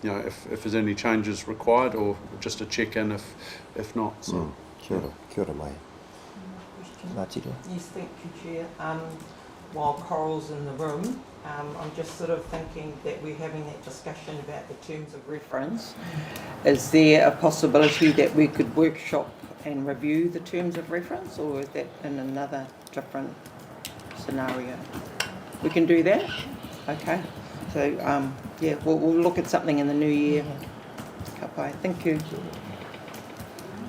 if there's any changes required, or just a check in if not. So. Kia ora mai. Yes, thank you, Chair. While Coral's in the room, I'm just sort of thinking that we're having that discussion about the terms of reference. Is there a possibility that we could workshop and review the terms of reference, or is that in another different scenario. We can do that? Okay. So, yeah, we'll look at something in the new year. Kapai, thank you.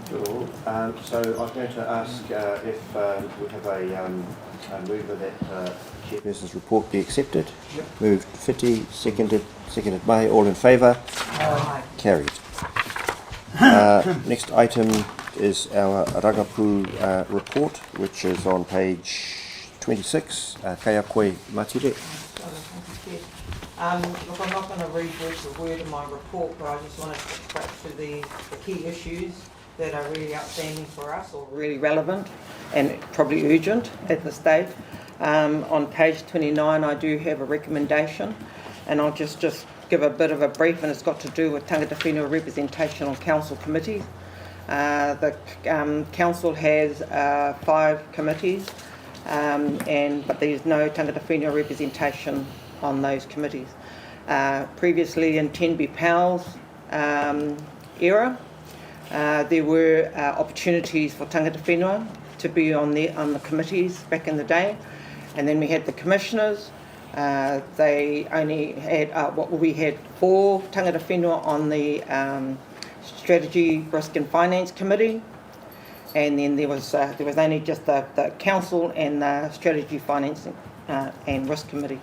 Cool. So I'm going to ask if we have a mover that Chairperson's report be accepted. Yep. Moved Whiti, seconded Mahe. All in favour? Aye. Carried. Next item is our Rangapu report, which is on page 26. Kaya koe matire. Look, I'm not going to read word for word of my report, but I just want to get back to the key issues that are really outstanding for us, or really relevant and probably urgent at this stage. On page 29, I do have a recommendation, and I'll just give a bit of a brief, and it's got to do with tangata whenua representation on council committees. The council has 5 committees, but there's no tangata whenua representation on those committees. Previously in Tenby Powell's era, there were opportunities for tangata whenua to be on the committees back in the day, and then we had the commissioners. They only had we had 4 tangata whenua on the Strategy, Risk and Finance Committee, and then there was only just the council and the Strategy, Finance and Risk Committee.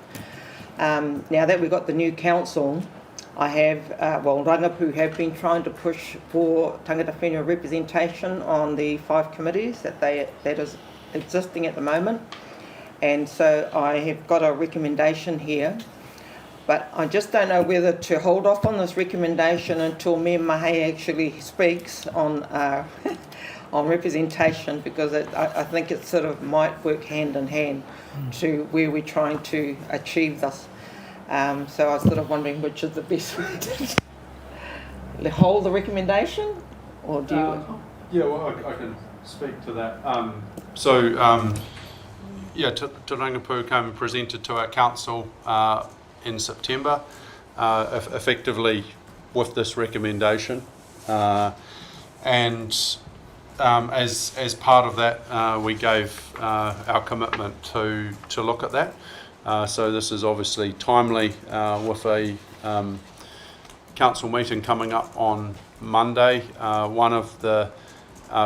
Now that we've got the new council, I have, Rangapu have been trying to push for tangata whenua representation on the 5 committees that is existing at the moment. And so I have got a recommendation here, but I just don't know whether to hold off on this recommendation until me and Mahe actually speaks on on representation, because I think it sort of might work hand in hand to where we're trying to achieve this. So I was sort of wondering which is the best way to hold the recommendation, or do you? Yeah, well, I can speak to that. Te Rangapu came and presented to our council in September, effectively with this recommendation, and as part of that, we gave our commitment to look at that. So this is obviously timely with a council meeting coming up on Monday. One of the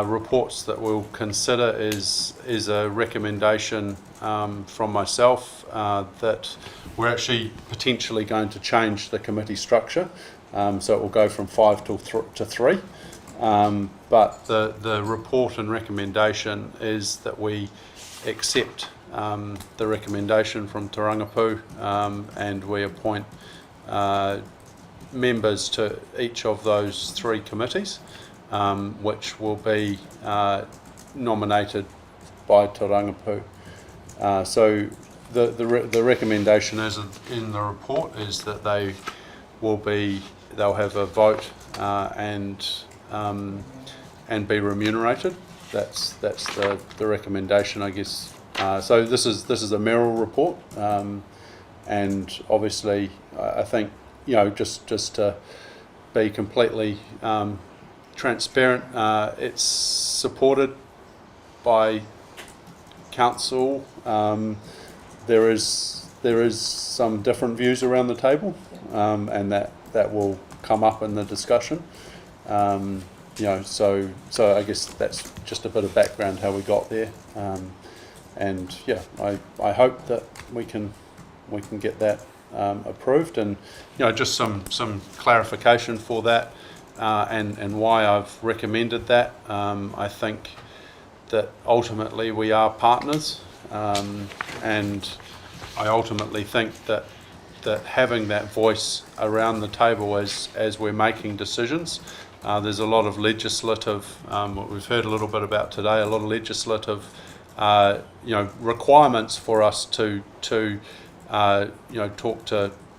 reports that we'll consider is a recommendation from myself that we're actually potentially going to change the committee structure. So it will go from 5 to 3. But the report and recommendation is that we accept the recommendation from Te Rangapu, and we appoint members to each of those 3 committees, which will be nominated by Te Rangapu. So the recommendation as in the report is that they'll have a vote and be remunerated. That's the recommendation, I guess. So this is a Merrill report, and obviously I think, you know, just to be completely transparent, it's supported by council. There is some different views around the table, and that will come up in the discussion. You know, so I guess that's just a bit of background how we got there. And yeah, I hope that we can get that approved, and you know, just some clarification for that, and why I've recommended that. I think that ultimately we are partners, and I ultimately think that having that voice around the table as we're making decisions. There's a lot of legislative, what we've heard a little bit about today, a lot of legislative requirements for us to talk to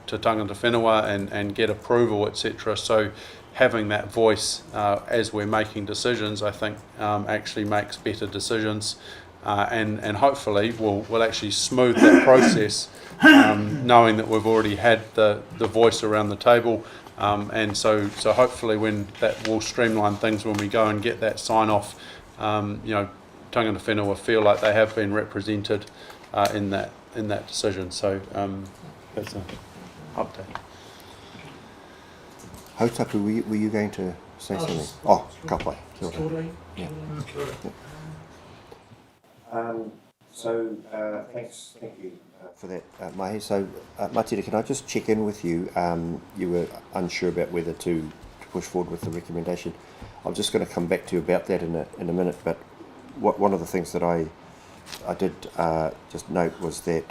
tangata whenua and get approval, etc. So having that voice as we're making decisions, I think actually makes better decisions, and hopefully will actually smooth that process, knowing that we've already had the voice around the table. And so hopefully when that will streamline things when we go and get that sign off, tangata whenua feel like they have been represented in that decision. So that's an update. Hautapu, were you going to say something? just- Oh, ka pai. Kia ora. Shortly. Yeah. Thank you for that, Mahi. So, Matira, can I just check in with you? You were unsure about whether to push forward with the recommendation. I'm just going to come back to you about that in a minute. But one of the things that I did just note was that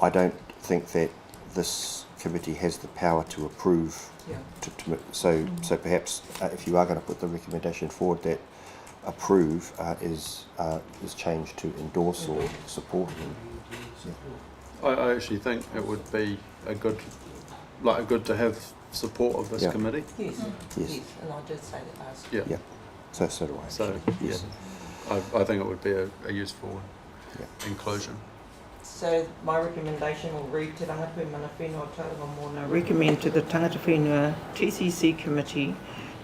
I don't think that this committee has the power to approve. So perhaps if you are going to put the recommendation forward, that approve is changed to endorse or support. I actually think it would be a good to have support of this committee. Yes, Yes. and I did say that last. Yeah. Yeah. So do I. So Yes. I think it would be a useful inclusion. So my recommendation will read Te Rangapu Mana Whenua Tauranga Mōna recommend to the Tangata Whenua TCC committee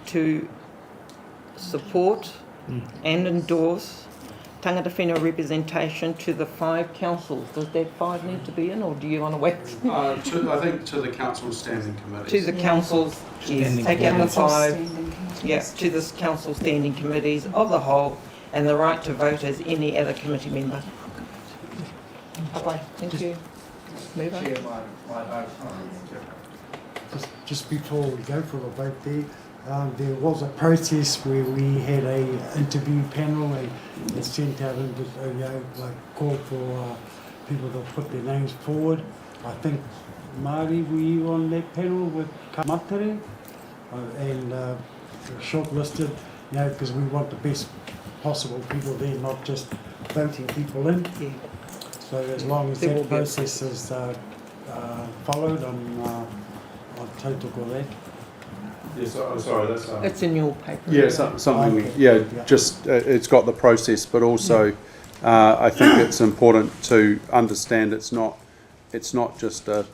to support and endorse Tangata Whenua representation to the 5 councils. Does that 5 need to be in, or do you want to wait? I think to the council standing committees. To the councils, yes, take out the 5, yeah, to the council standing committees of the whole, and the right to vote as any other committee member. Okay, thank you. Move on. Just before we go for the vote there was a process where we had a interview panel and sent out called for people to put their names forward. I think, Māori, were you on that panel with Kamatare? And shortlisted, because we want the best possible people there, not just voting people in. Yeah. So as long as that process is followed, I'm tautoko that. Yes, sorry, that's It's in your paper. yeah, something. Okay. Yeah, Yeah. just it's got the process, but also I think it's important to understand it's not just a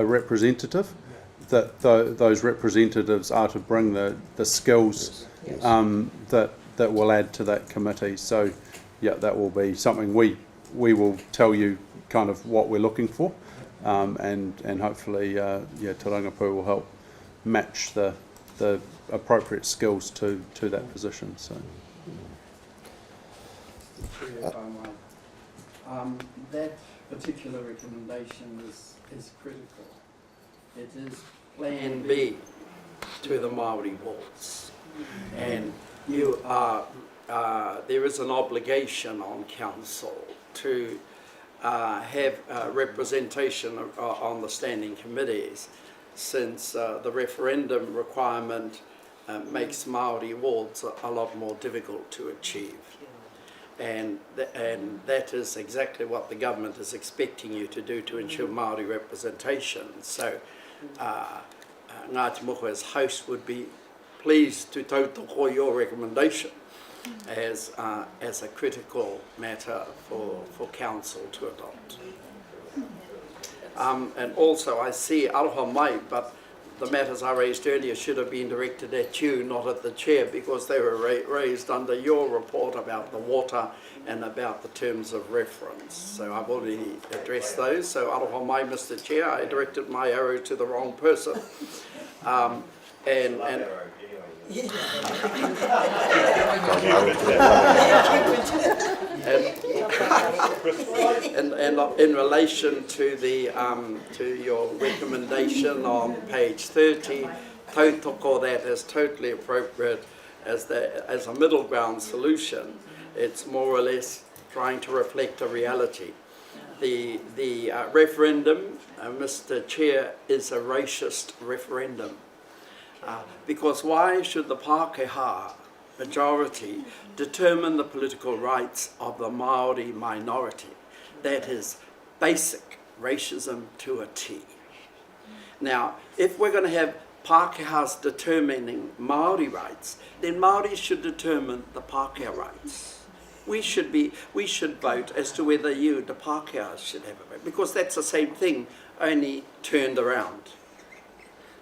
representative. That those representatives are to bring the skills that will add to that committee. So yeah, that will be something we will tell you kind of what we're looking for, and hopefully Te Rangapu will help match the appropriate skills to that position. So That particular recommendation is critical. It is Plan B to the Māori wards, and you are there is an obligation on council to have representation on the standing committees, since the referendum requirement makes Māori wards a lot more difficult to achieve. And that is exactly what the government is expecting you to do to ensure Māori representation. So Ngāti Moko as host would be pleased to tautoko your recommendation as a critical matter for council to adopt. And also I see aroha mai, but the matters I raised earlier should have been directed at you, not at the chair, because they were raised under your report about the water and about the terms of reference. So I've already addressed those. So aroha mai, Mr. Chair, I directed my arrow to the wrong person. And in relation to to your recommendation on page 30, tautoko that is totally appropriate as a middle ground solution. It's more or less trying to reflect a reality. The referendum, Mr. Chair, is a racist referendum. Because why should the Pākehā majority determine the political rights of the Māori minority? That is basic racism to a T. Now, if we're going to have Pākehās determining Māori rights, then Māori should determine the Pākehā rights. We should vote as to whether you, the Pākehās, should have a vote, because that's the same thing, only turned around.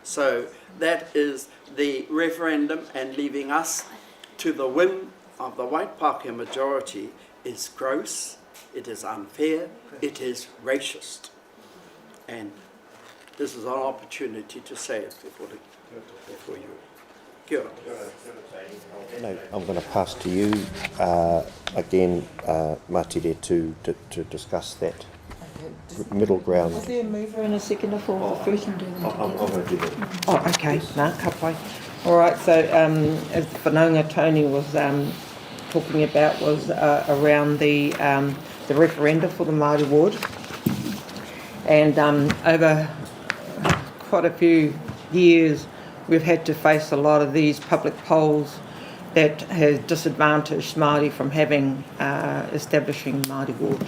So that is the referendum, and leaving us to the whim of the white Pākehā majority is gross it is unfair, it is racist. And this is an opportunity to say it before you. Kia ora. No, I'm going to pass to you again, Matire, to discuss that middle ground. Is there a mover and a seconder for the first and do them I'm going to do that. Oh, okay. Nā, ka pai. All right, so as Whenua Tony was talking about was around the referenda for the Māori ward. And over quite a few years, we've had to face a lot of these public polls that has disadvantaged Māori from having establishing Māori ward.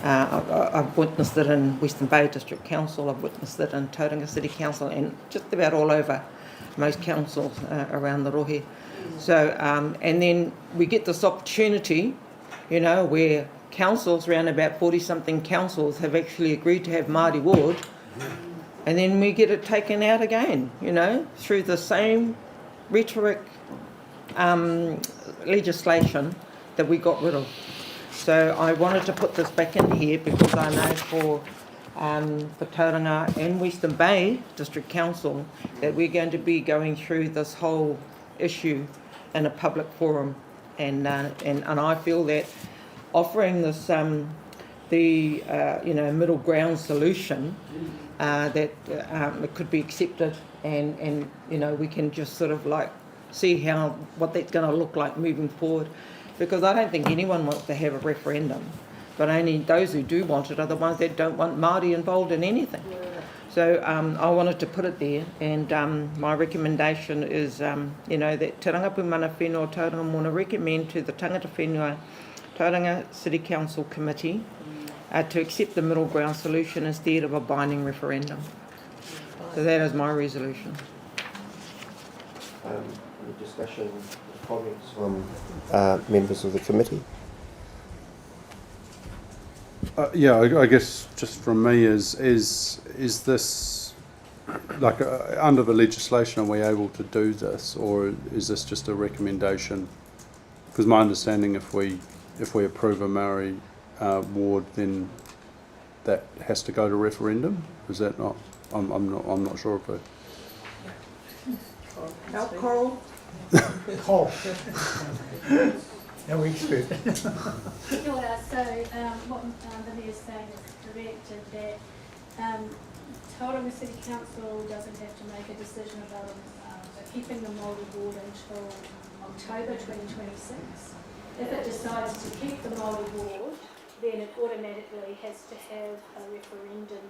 I've witnessed it in Western Bay District Council, I've witnessed it in Tauranga City Council, and just about all over most councils around the rohe. So, and then we get this opportunity, you know, where councils, around about 40-something councils, have actually agreed to have Māori ward, and then we get it taken out again, you know, through the same rhetoric legislation that we got rid of. So I wanted to put this back in here because I know for Tauranga and Western Bay District Council that we're going to be going through this whole issue in a public forum, and I feel that offering this middle ground solution that it could be accepted, and you know, we can just sort of like see what that's going to look like moving forward. Because I don't think anyone wants to have a referendum, but only those who do want it are the ones that don't want Māori involved in anything. So I wanted to put it there, and my recommendation is, you know, that Te Rangapu Mana Whenua Tauranga Mona recommend to the Tangata Whenua Tauranga City Council Committee to accept the middle ground solution instead of a binding referendum. So that is my resolution. Any discussion, comments from members of the committee? I guess just from me is this like under the legislation, are we able to do this, or is this just a recommendation? Because my understanding, if we approve a Maori ward, then that has to go to referendum. Is that not? I'm not sure of it. Help, Coral. Coral. No expert. Kia ora. So what Vinny is saying is correct, in that Tauranga City Council doesn't have to make a decision about keeping the Māori ward until October 2026. If it decides to keep the Māori ward, then it automatically has to have a referendum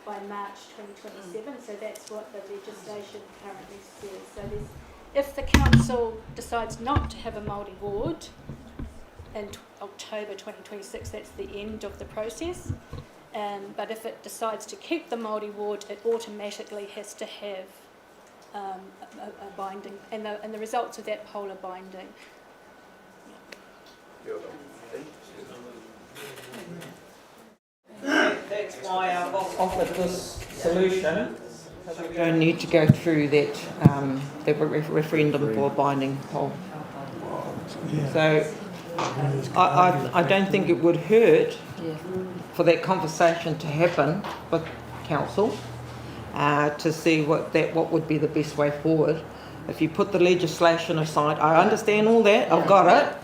by March 2027. So that's what the legislation currently says. So if the council decides not to have a Māori ward in October 2026, that's the end of the process. But if it decides to keep the Māori ward, it automatically has to have a binding, and the results of that poll are binding. That's why I've offered this solution. So we don't need to go through that referendum for a binding poll. So I don't think it would hurt for that conversation to happen with council to see what would be the best way forward. If you put the legislation aside, I understand all that, I've got it,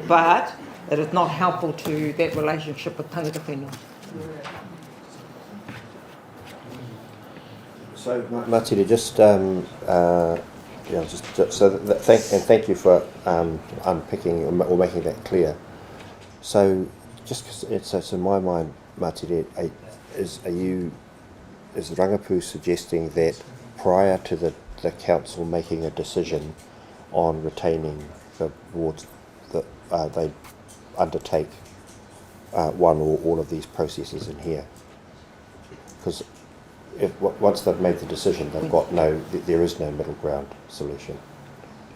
but it is not helpful to that relationship with Tangata Whenua. So, Matire, just thank you for unpicking or making that clear. So, just because it's in my mind, Matire, is Rangapu suggesting that prior to the council making a decision on retaining the wards, that they undertake one or all of these processes in here? Because once they've made the decision, they've got there is no middle ground solution.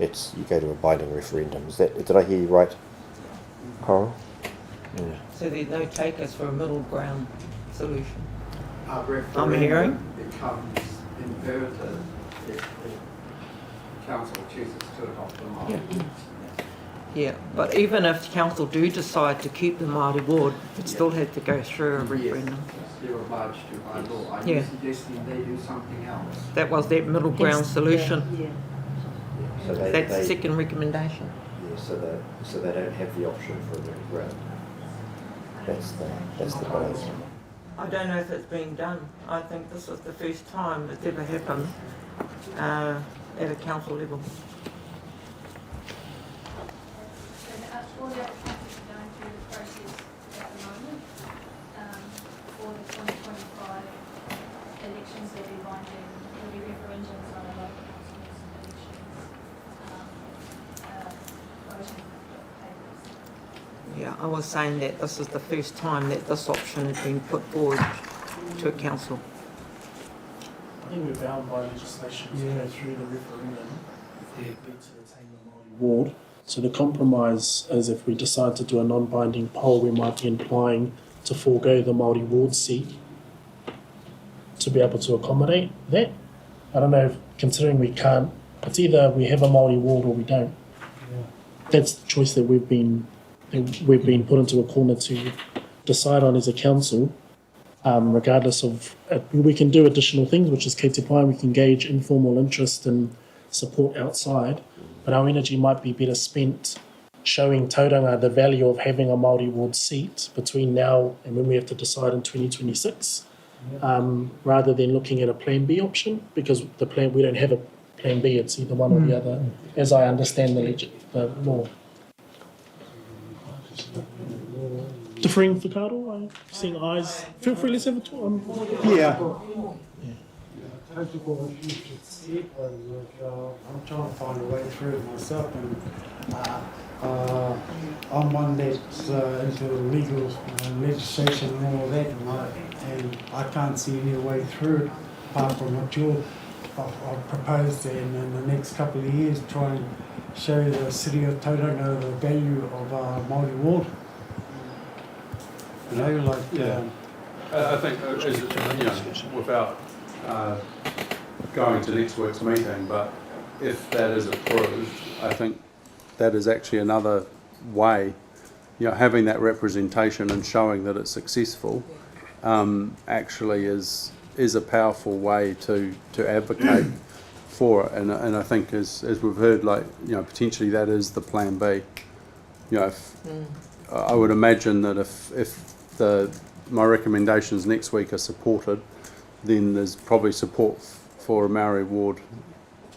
It's you go to a binding referendum. Did I hear you right, Coral? Yeah. So there's no takers for a middle ground solution. I'm hearing becomes imperative if the council chooses to adopt the Māori. Yeah, but even if council do decide to keep the Māori ward, it still had to go through a referendum. They're obliged to by law. Are Yeah. you suggesting they do something else? That was that middle ground solution. So That's the second recommendation. Yeah, so they don't have the option for a middle ground. That's the balance. I don't know if it's been done. I think this is the first time it's ever happened at a council level. So all the other councils are going through the process at the moment for the 2025 elections. There'll be binding, there'll be referendums on a local council elections, voting papers. Yeah, I was saying that this is the first time that this option has been put forward to a council. I think we're bound by legislation to go through the referendum if we agree to retain the Māori ward. So the compromise is if we decide to do a non-binding poll, we might be implying to forego the Māori ward seat to be able to accommodate that. I don't know, if, considering we can't, it's either we have a Māori ward or we don't. Yeah. That's the choice that we've been put into a corner to decide on as a council. Regardless of, we can do additional things, which is Kei Te Pai, we can gauge informal interest and support outside, but our energy might be better spent showing tauranga the value of having a Māori ward seat between now and when we have to decide in 2026, rather than looking at a plan B option, because we don't have a plan B, it's either one or the other, as I understand the law. Differing for Carl, I'm seeing eyes. Feel free, let's have a talk. I'm trying to find a way through it myself, and I'm one that's into legal legislation and all that, and I can't see any way through it apart from what I've proposed, and in the next couple of years try and show the city of Tauranga the value of Māori ward. You know, like I think, without going to next week's meeting, but if that is approved, I think that is actually another way, having that representation and showing that it's successful, actually is a powerful way to advocate for it. And I think as we've heard, potentially that is the plan B. I would imagine that if my recommendations next week are supported, then there's probably support for a Maori ward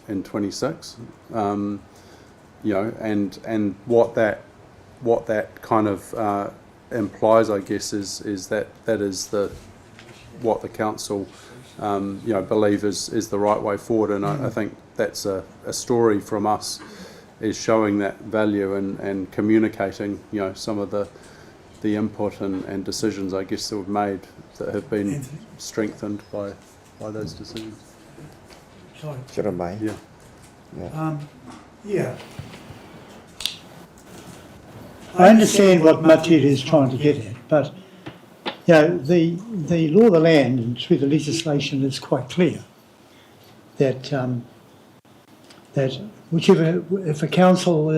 in 26. And what that kind of implies, I guess, is that is what the council believe is the right way forward. And I think that's a story from us, is showing that value and communicating some of the input and decisions, I guess, that we've made that have been strengthened by those decisions. sorry. Yeah. I understand what Matira is trying to get at, but the law of the land and through the legislation is quite clear that that if a council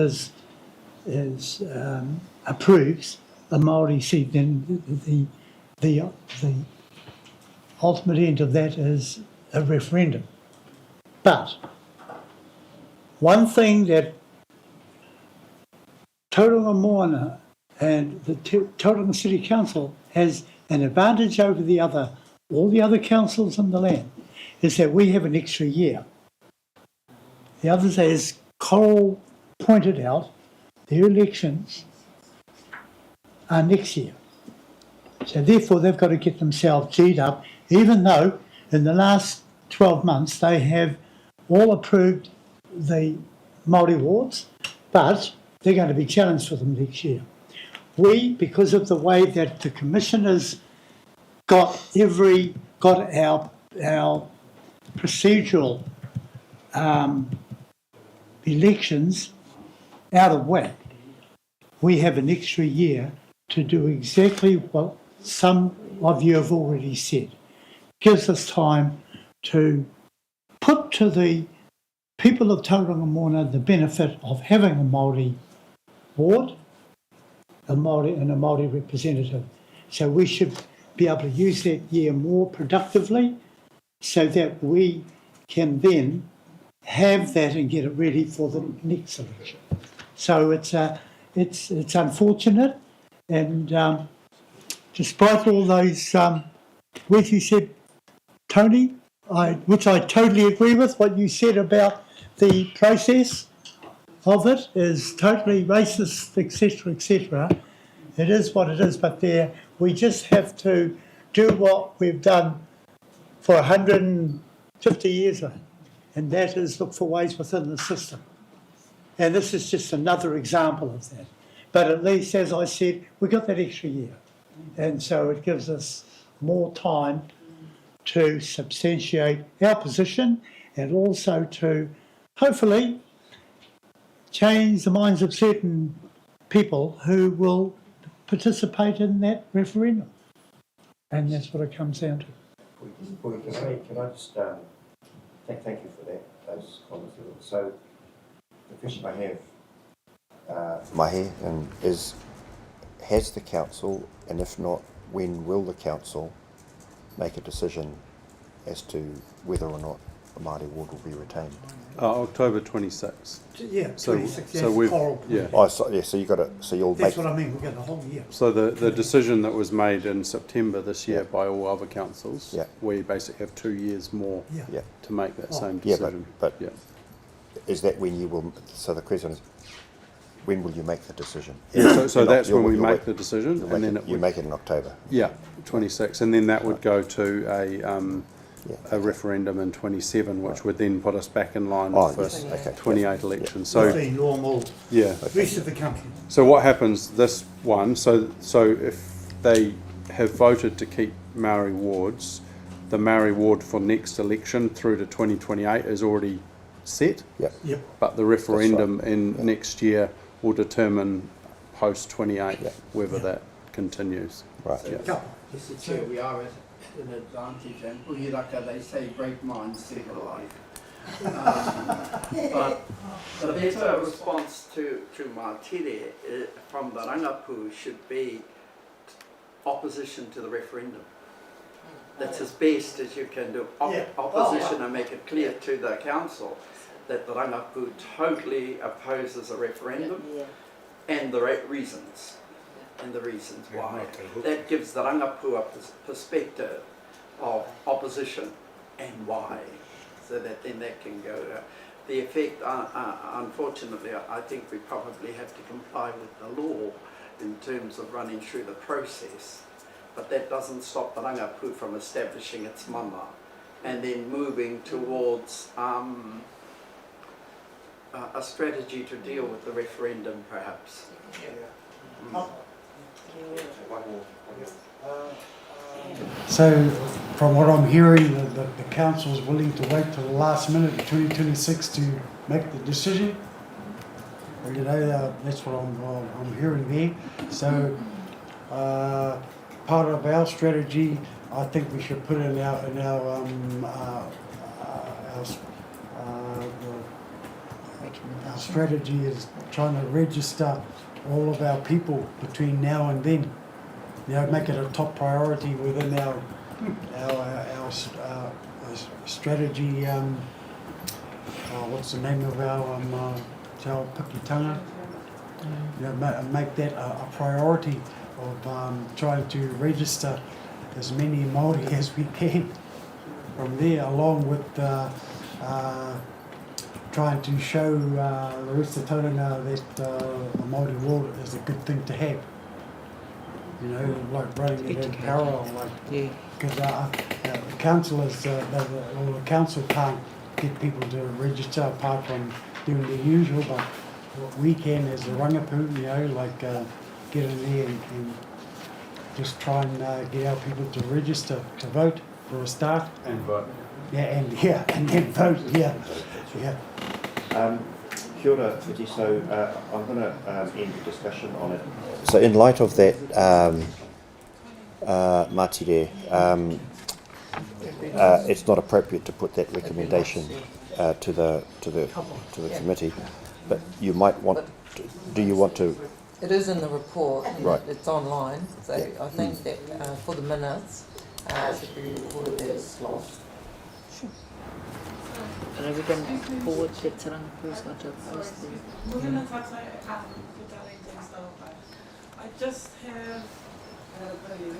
approves a Māori seat, then the ultimate end of that is a referendum. But one thing that Tauranga Moana and the Tauranga City Council has an advantage over all the other councils in the land, is that we have an extra year. The others, as Coral pointed out, their elections are next year. So therefore they've got to get themselves G'd up, even though in the last 12 months they have all approved the Māori wards, but they're going to be challenged for them next year. We, because of the way that the commissioners got our procedural elections out of whack, we have an extra year to do exactly what some of you have already said. Gives us time to put to the people of Tauranga Moana the benefit of having a Māori board, a Māori and a Māori representative. So we should be able to use that year more productively so that we can then have that and get it ready for the next election. So it's unfortunate, and despite all those words you said, Tony, which I totally agree with, what you said about the process of it is totally racist, etc., etc. It is what it is, but we just have to do what we've done for 150 years, and that is look for ways within the system. And this is just another example of that. But at least, as I said, we got that extra year, and so it gives us more time to substantiate our position and also to hopefully change the minds of certain people who will participate in that referendum. And that's what it comes down to. Can I just thank you for that, those comments. So the question I have, Mahe, is has the council, and if not, when will the council make a decision as to whether or not the Māori ward will be retained? October 26th. Yeah, So- 26, so that's we've- oral. yeah. Oh, so you got it. So you'll That's make. what I mean, we've got the whole year. So the decision that was made in September this year by all other councils, Yeah. we basically have 2 years more Yeah. Yeah. to make that same Yeah, decision. but yeah. is that when you will? So the question is, when will you make the decision? So You're not- that's when we you'll make wait- the decision, you'll and make then it, you make it in October. 26, and then that would go to Yeah. a referendum in 27, which would then put us back in line Oh, with yes, the okay. 28 election. With So the normal yeah. rest of the country. So what happens this one? So if they have voted to keep Maori wards, the Maori ward for next election through to 2028 is already set. Yep. Yep. But the referendum in next year will determine post 28 whether that continues. Right. Yeah. Couple. Mr Chair, we are at an advantage, and Puhiraka, they say great minds think alike. But the better response to Mātere from the Rangapu should be opposition to the referendum. That's as best as you can do. Opposition and make it clear to the council that the Rangapu totally opposes a referendum and the reasons. And the reasons why. That gives the Rangapu a perspective of opposition and why, so that then that can go. The effect, unfortunately, I think we probably have to comply with the law in terms of running through the process, but that doesn't stop the Rangapu from establishing its mama and then moving towards a strategy to deal with the referendum, perhaps. So, from what I'm hearing, the council is willing to wait till the last minute of 2026 to make the decision. You know, that's what I'm hearing there. So, part of our strategy, I think we should put in our strategy is trying to register all of our people between now and then. You know, make it a top priority within our strategy. What's the name of our Te Ao Pikitanga? You know, make that a priority of trying to register as many Māori as we can from there, along with trying to show the rest of Tauranga that the Māori ward is a good thing to have. You know, like running it in parallel, because the councillors, or the council can't get people to register apart from doing the usual, but what we can as a rangapu, you know, like get in there and just try and get our people to register to vote for a start. And vote. And then vote, yeah. Kia ora, Whitty. So I'm going to end the discussion on it. So in light of that, Mātere, it's not appropriate to put that recommendation to the committee. but you might want, do you want to, It is in the report, and Right. it's online, so Yeah. I think that for the minutes, it should be recorded that it's lost. Are we going to forward Te Tarangapu's going to post there? I just have an opinion.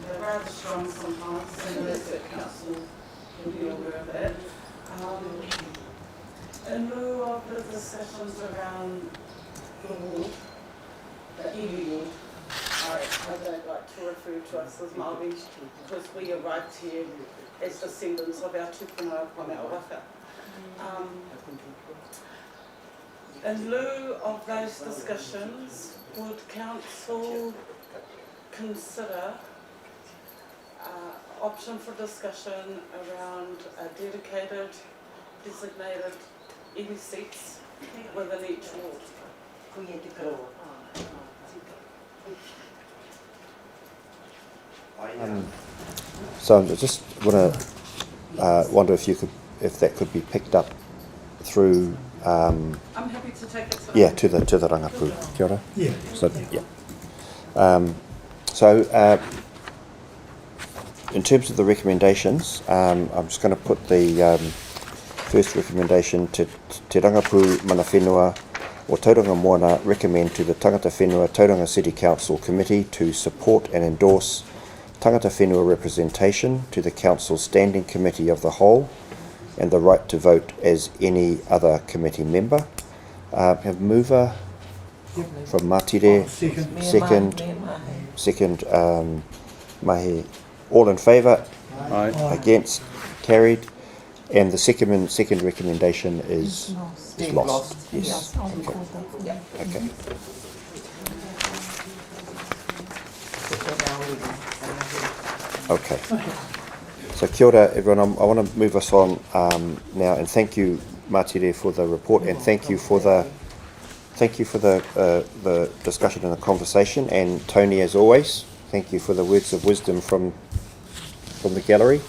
They're rather strong sometimes, and the rest of council will be aware of that. In lieu of the discussions around the ward, the Iwi ward, I don't like to refer to us as Māori because we arrived here as descendants of our tūpuna on our waka. In lieu of those discussions, would council consider option for discussion around a dedicated, designated iwi seats within each ward? so I just wonder if that could be picked up through, I'm happy to take it. yeah, to the Rangapu. Kia ora. Yeah. So, yeah. So, in terms of the recommendations, I'm just going to put the first recommendation to Te Rangapu Mana Whenua o Tauranga Moana recommend to the Tangata Whenua Tauranga City Council Committee to support and endorse Tangata Whenua representation to the Council Standing Committee of the Whole and the right to vote as any other committee member. Have mover from Matire, second Mahi. All in favour? Aye. Against? Carried. And the second recommendation is lost. Yes. Okay. Okay. So kia ora everyone. I want to move us on now, and thank you, Matire, for the report, and thank you for the discussion and the conversation, and Tony, as always, thank you for the words of wisdom from the gallery.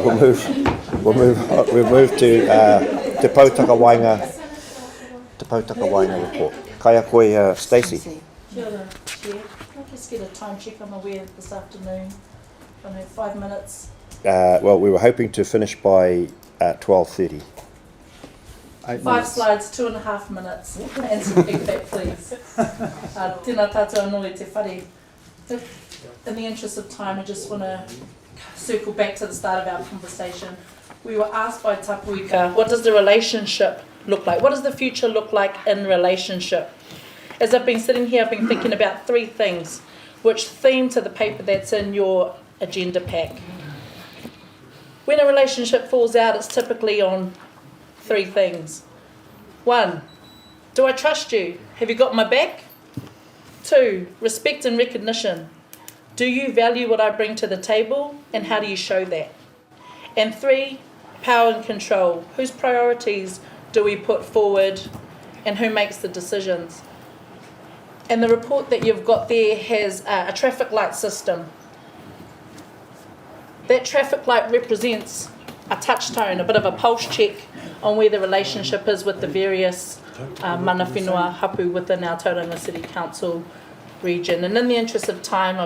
We'll move to Te Pautaka Wainga report. Kaya koe, Stacey. Kia ora, Chair. Can I just get a time check? I'm aware this afternoon, I know 5 minutes. Well, we were hoping to finish by 12:30. 5 slides, 2.5 minutes. And some feedback, please. Tēnā tātou anō te whare. In the interest of time, I just want to circle back to the start of our conversation. We were asked by Tapuika, what does the relationship look like? What does the future look like in relationship? As I've been sitting here, I've been thinking about 3 things, which theme to the paper that's in your agenda pack. When a relationship falls out, it's typically on 3 things. 1, do I trust you? Have you got my back? 2, respect and recognition. Do you value what I bring to the table, and how do you show that? And 3, power and control. Whose priorities do we put forward, and who makes the decisions? And the report that you've got there has a traffic light system. That traffic light represents a touchstone, a bit of a pulse check on where the relationship is with the various mana whenua hapu within our Tauranga City Council region. And in the interest of time,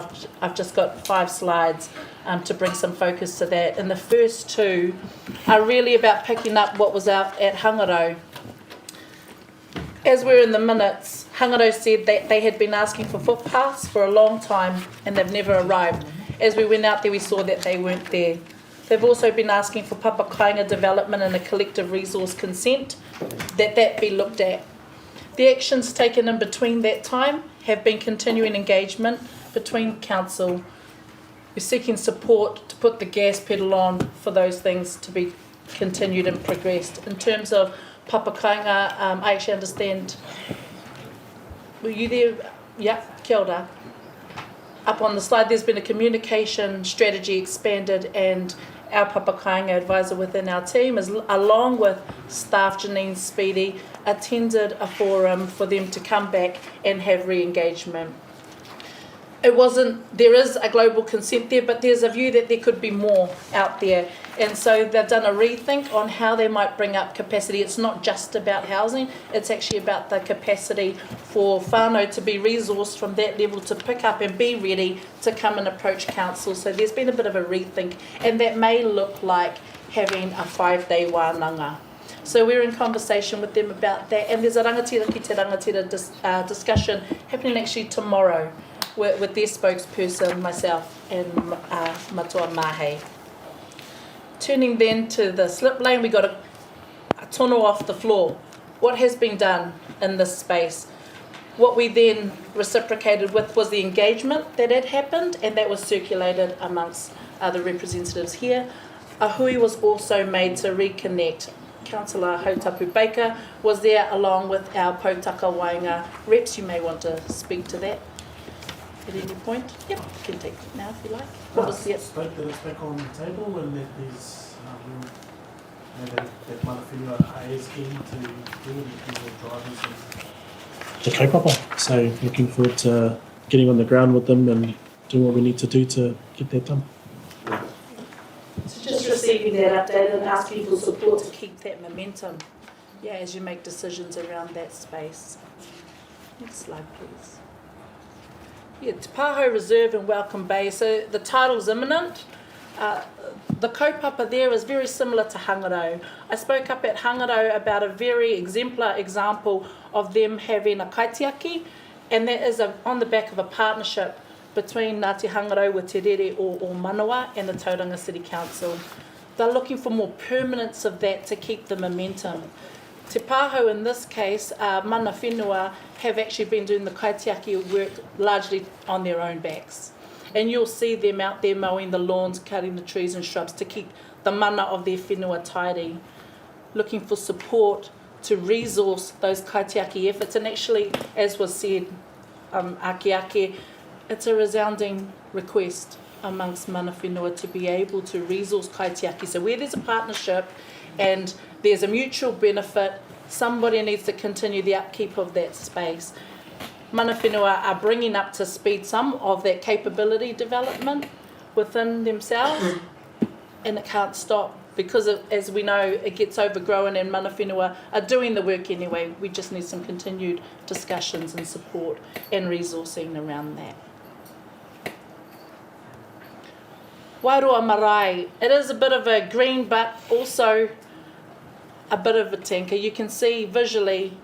I've just got 5 slides to bring some focus to that. And the first 2 are really about picking up what was out at Hangaro. As we're in the minutes, Hangaro said that they had been asking for footpaths for a long time and they've never arrived. As we went out there, we saw that they weren't there. They've also been asking for papakainga development and a collective resource consent, that be looked at. The actions taken in between that time have been continuing engagement between council. We're seeking support to put the gas pedal on for those things to be continued and progressed. In terms of papakainga, I actually understand. Were you there? Yeah, kia ora. Up on the slide, there's been a communication strategy expanded, and our papakainga advisor within our team, along with staff Janine Speedy, attended a forum for them to come back and have re-engagement. it wasn't, there is a global consent there, but there's a view that there could be more out there. And so they've done a rethink on how they might bring up capacity. It's not just about housing, it's actually about the capacity for whānau to be resourced from that level to pick up and be ready to come and approach council. So there's been a bit of a rethink, and that may look like having a 5-day wānanga. So we're in conversation with them about that, and there's a rangatira ki te rangatira discussion happening actually tomorrow with their spokesperson, myself, and Matua Mahe. Turning then to the slip lane, we got a tono off the floor. What has been done in this space? What we then reciprocated with was the engagement that had happened, and that was circulated amongst the representatives here. A hui was also made to reconnect. Councillor Hautapu Baker was there along with our Pautaka Wainga reps. You may want to speak to that at any point. Yep, you can take it now if you like. What was it? Spoke that it's back on the table and that there's that mana whenua is keen to do with drivers and to kaupapa. So looking forward to getting on the ground with them and doing what we need to do to get that done. So just receiving that update and asking for support to keep that momentum, yeah, as you make decisions around that space. Next slide, please. Yeah, Te Pāho Reserve and Welcome Bay. So the title's imminent. The kaupapa there is very similar to Hangarau. I spoke up at Hangarau about a very exemplar example of them having a kaitiaki, and that is on the back of a partnership between Ngāti Hangarau with Te Rere or Manawa and the Tauranga City Council. They're looking for more permanence of that to keep the momentum. Te Pāho in this case, mana whenua, have actually been doing the kaitiaki work largely on their own backs. And you'll see them out there mowing the lawns, cutting the trees and shrubs to keep the mana of their whenua tidy. Looking for support to resource those kaitiaki efforts. And actually, as was said, ake, it's a resounding request amongst mana whenua to be able to resource kaitiaki. So where there's a partnership and there's a mutual benefit, somebody needs to continue the upkeep of that space. Mana whenua are bringing up to speed some of that capability development within themselves, and it can't stop because, as we know, it gets overgrown and mana whenua are doing the work anyway. We just need some continued discussions and support and resourcing around that. Wairoa Marae. It is a bit of a green but also a bit of a tinker. You can see visually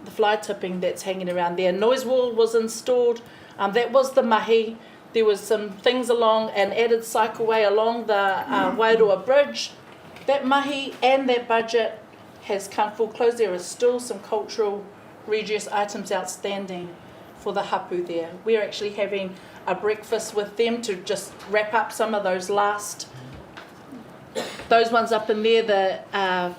the fly tipping that's hanging around there. Noise wall was installed. That was the mahi. There was some things along an added cycleway along the Wairoa Bridge. That mahi and that budget has come full close. There are still some cultural religious items outstanding for the hapu there. We're actually having a breakfast with them to just wrap up some of those last, those ones up in there, the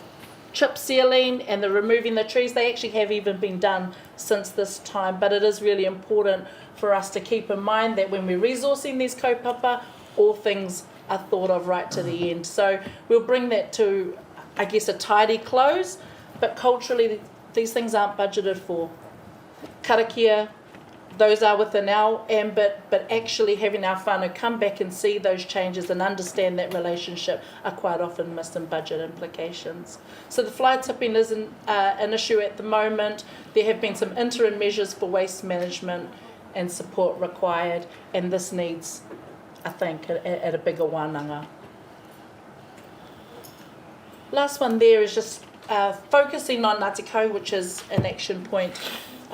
chip sealing and the removing the trees. They actually have even been done since this time, but it is really important for us to keep in mind that when we're resourcing these kaupapa, all things are thought of right to the end. So we'll bring that to, I guess, a tidy close, but culturally these things aren't budgeted for. Karakia, those are within our ambit, but actually having our whānau come back and see those changes and understand that relationship are quite often missed in budget implications. So the fly tipping isn't an issue at the moment. There have been some interim measures for waste management and support required, and this needs, I think, at a bigger wānanga. Last one there is just focusing on Ngāti Kau, which is an action point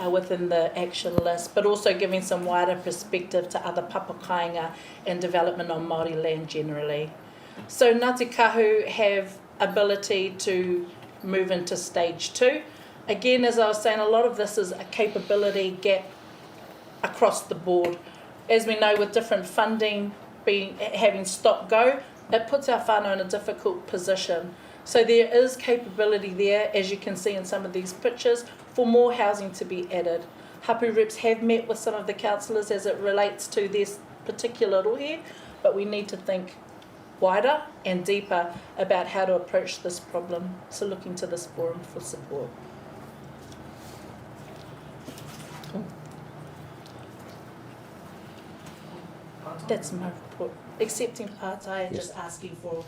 within the action list, but also giving some wider perspective to other papakainga and development on Māori land generally. So Ngāti Kahu have ability to move into stage 2. Again, as I was saying, a lot of this is a capability gap across the board. As we know, with different funding having stop-go, it puts our whānau in a difficult position. So there is capability there, as you can see in some of these pictures, for more housing to be added. Hapu reps have met with some of the councillors as it relates to this particular rohe, but we need to think wider and deeper about how to approach this problem. So looking to this forum for support. That's my report. Accepting part-time and Yes. just asking for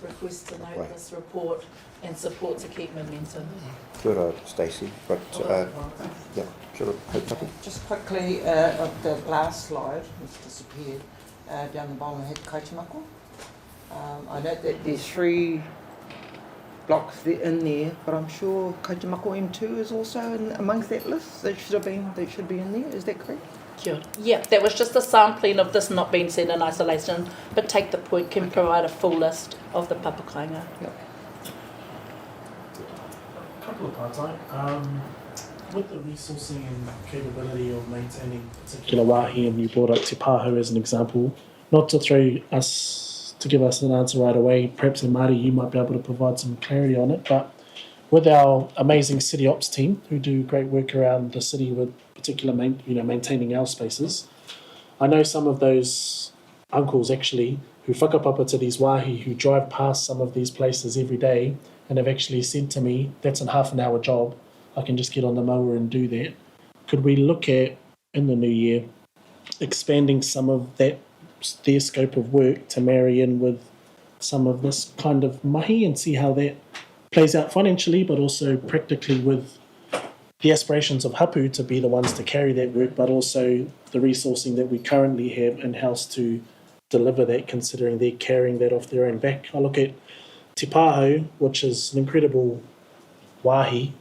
requests to note Right. this report and support to keep momentum. Kia ora, Stacey. But, yeah, kia ora, haupaki. Just quickly, of the last slide, it's disappeared, down the bottom, I had Kaitimako. I note that there's 3 blocks there in there, but I'm sure Kaitimako M2 is also amongst that list. That should be in there. Is that correct? Kia ora. Yeah, that was just a sampling of this not being said in isolation, but take the point, can provide a full list of the papakainga. A couple of part-time. With the resourcing and capability of maintaining particular wāhi, and you brought up Te Pāhau as an example, not to give us an answer right away, perhaps in Māori you might be able to provide some clarity on it, but with our amazing city ops team who do great work around the city with particular maintaining our spaces, I know some of those uncles actually who whakapapa to these wāhi who drive past some of these places every day and have actually said to me, that's a half an hour job, I can just get on the mower and do that. Could we look at, in the new year, expanding some of that, their scope of work to marry in with some of this kind of mahi and see how that plays out financially, but also practically with the aspirations of hapu to be the ones to carry that work, but also the resourcing that we currently have in-house to deliver that, considering they're carrying that off their own back. I look at Te Pāhau, which is an incredible wāhi,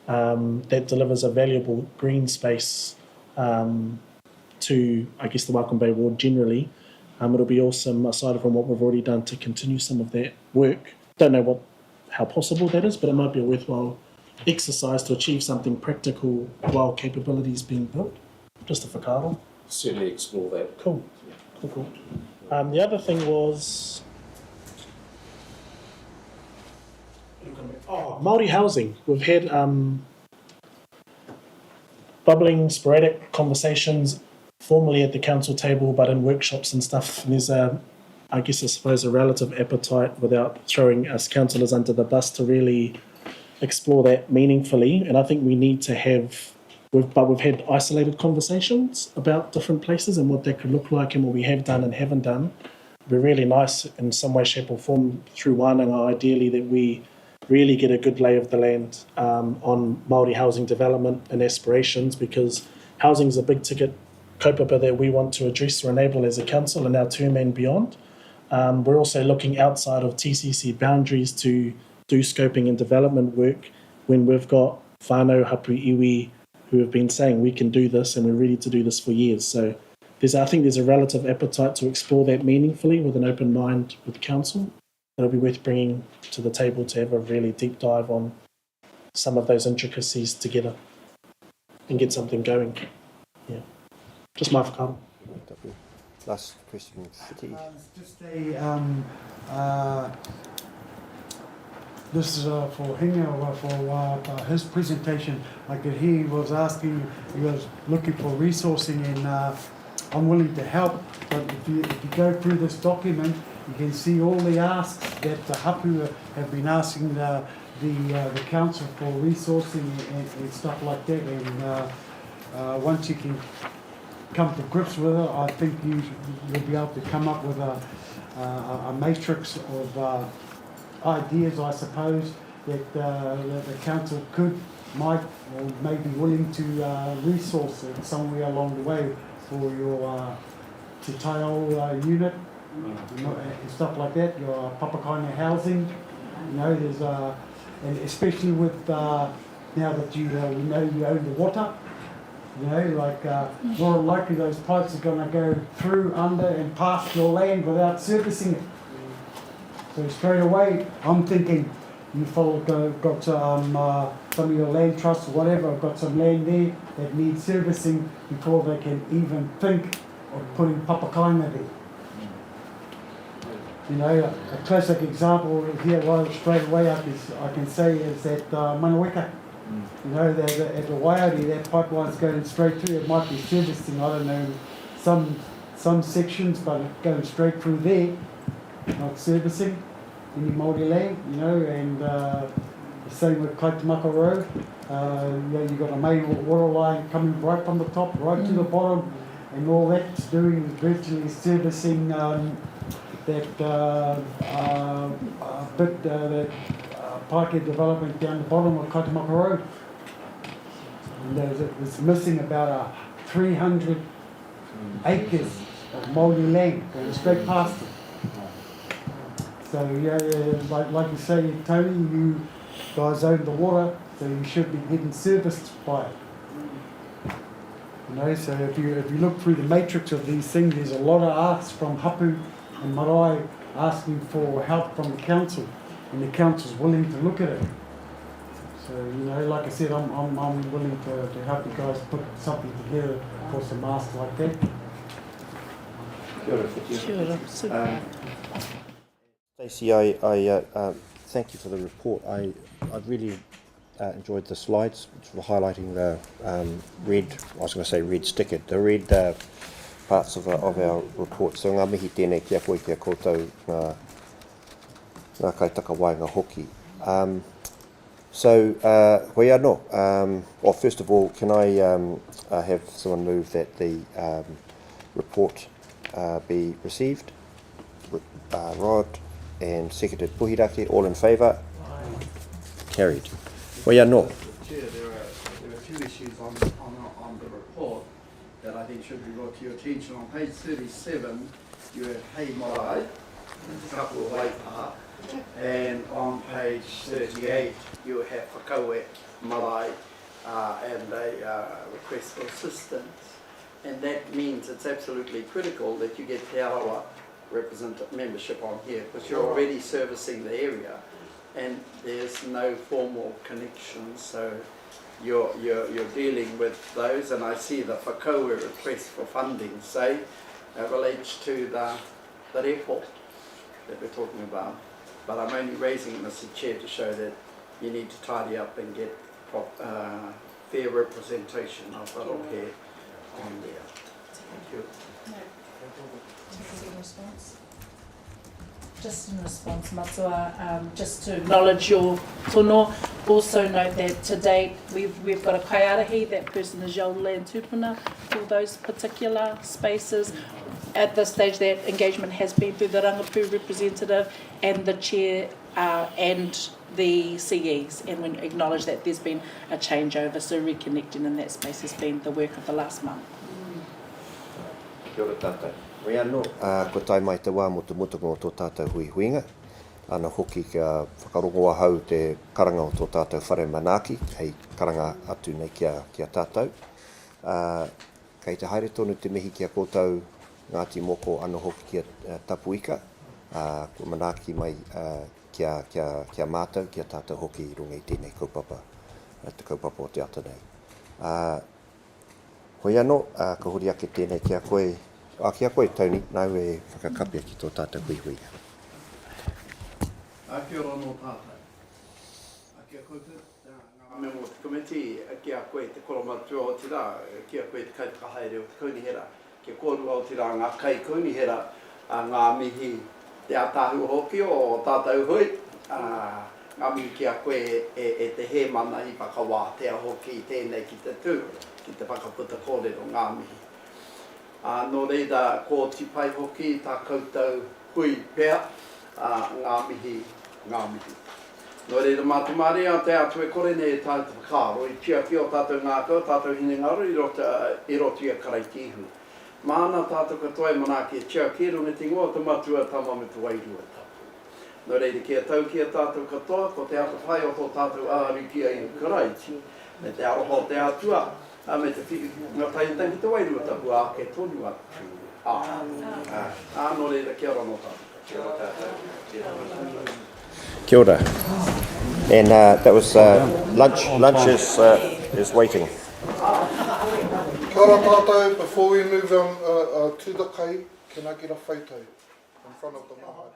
that delivers a valuable green space to, I guess, the Welcome Bay Ward generally. It'll be awesome, aside from what we've already done, to continue some of that work. Don't know how possible that is, but it might be a worthwhile exercise to achieve something practical while capabilities being built. Just a whakaaro. Certainly explore that. Cool. The other thing was Māori housing. We've had bubbling, sporadic conversations formally at the council table, but in workshops and stuff. And there's I suppose, a relative appetite, without throwing us councillors under the bus, to really explore that meaningfully. And I think we need to have, we've had isolated conversations about different places and what that could look like and what we have done and haven't done. It'd be really nice in some way, shape or form through wānanga, ideally, that we really get a good lay of the land on Māori housing development and aspirations, because housing is a big ticket kaupapa that we want to address or enable as a council in our term and beyond. We're also looking outside of TCC boundaries to do scoping and development work when we've got whānau, hapu, iwi who have been saying we can do this and we're ready to do this for years. So I think there's a relative appetite to explore that meaningfully with an open mind with council. It'll be worth bringing to the table to have a really deep dive on some of those intricacies together and get something going. Yeah. Just my whakaaro. Last question, City. Just this is for Whenua, for his presentation. I could hear he was looking for resourcing, and I'm willing to help. But if you go through this document, you can see all the asks that the hapu have been asking the council for resourcing and stuff like that. And once you can come to grips with it, I think you'll be able to come up with a matrix of ideas, I suppose, that the council might or may be willing to resource it somewhere along the way for your Te Taio unit and stuff like that, your papakainga housing. There's and especially with now that you know you own the water. More likely those pipes are going to go through, under and past your land without servicing it. So straight away, I'm thinking you got some of your land trusts or whatever, got some land there that needs servicing before they can even think of putting papakainga there. A classic example here, straight away I can say is that Manaweka. That at the Waiari, that pipeline's going straight through. It might be servicing, I don't know, some sections, but going straight through there, not servicing any Māori land, and the same with Kaitimaka Road. You've got a main water line coming right from the top, right to the bottom, and all that's doing is virtually servicing that bit, that Paike development down the bottom of Katamaka Road. And it's missing about 300 acres of Māori land going straight past it. So like you say, Tony, you guys own the water, so you should be getting serviced by it. You know, so if you look through the matrix of these things, there's a lot of asks from Hapu and Marae asking for help from the council, and the council's willing to look at it. So, you know, like I said, I'm willing to help you guys put something together for some masks like that. Sure. Stacey, I thank you for the report. I really enjoyed the slides, which were highlighting the red, I was going to say red sticker, the red parts of our report. So ngā mihi tēnei kia koe kia koutou ngā kaitaka waenga hoki. So, hoi anō. Well, first of all, can I have someone move that the report be received? Rod and seconded Puhirake, all in favour? Carried. Hoi anō. Chair, there are two issues on the report that I think should be brought to your attention. On page 37, you have Hei Marae, Kapu Waipaha, and on page 38, you have Whakaue Marae and a request for assistance. And that means it's absolutely critical that you get Te Arawa representative membership on here, because you're already servicing the area and there's no formal connection, so you're dealing with those. And I see the Whakaue request for funding, say, relates to the repo that we're talking about. But I'm only raising it, Mr. Chair, to show that you need to tidy up and get fair representation of the rohe on there. Thank you. Just in response, Matua, just to acknowledge your tono, also note that to date we've got a kaiarahi, that person is Young Land Tupuna for those particular spaces. At this stage, that engagement has been through the Rangapu representative and the chair and the CEs, and we acknowledge that there's been a changeover, so reconnecting in that space has been the work of the last month. Kia ora tātou. Hoi anō, ko tai mai te wā mo te mutunga o tō tātou hui huinga. Ana hoki kia whakarongoa hau te karanga o tō tātou whare manaaki, hei karanga atu nei kia tātou. Kei te haere tonu te mihi kia koutou Ngāti moko ana hoki kia tapuika, ko manaaki mai kia mātou, kia tātou hoki i runga i tēnei kaupapa, te kaupapa o te ata nei. Hoi anō, ka huri ake tēnei kia koe Tony, nau e whakakapia ki tō tātou hui huinga. Kia ora no tātou. Kia koutou. Ngā mea mo te komiti, kia koe te koromatua o te rā, kia koe te kaitaka haere o te kaunihera. Kia kōrua o te rā ngā kai kaunihera, ngā mihi te atahu hoki o tātou hui. Ngā mihi kia koe e te he mana i whakawā te ahoki i tēnei ki te tū, ki te whakaputa kōrero ngā mihi. Nō reira, ko tipai hoki tā koutou hui pēr, ngā mihi. Nō reira mātumare te atu e kore nei tātou whakaro, i tia ki o tātou ngākau, tātou hine ngaru i roto i a karaitihu. Māna tātou katoa e manaki e tia ki runga ti ngoa te matua tama me te wairua tapu. Nō reira kia tau ki a tātou katoa, ko te atu whai o tō tātou āriki a i karaiti, me te aroho te atua, me te whiki ngā taitangi te wairua tapu a ke tonu atu. Nō reira kia ora no tātou. Kia ora. And that was lunch is waiting. Kia ora tātou, before we move on to the kai, can I get a photo in front of the mahai?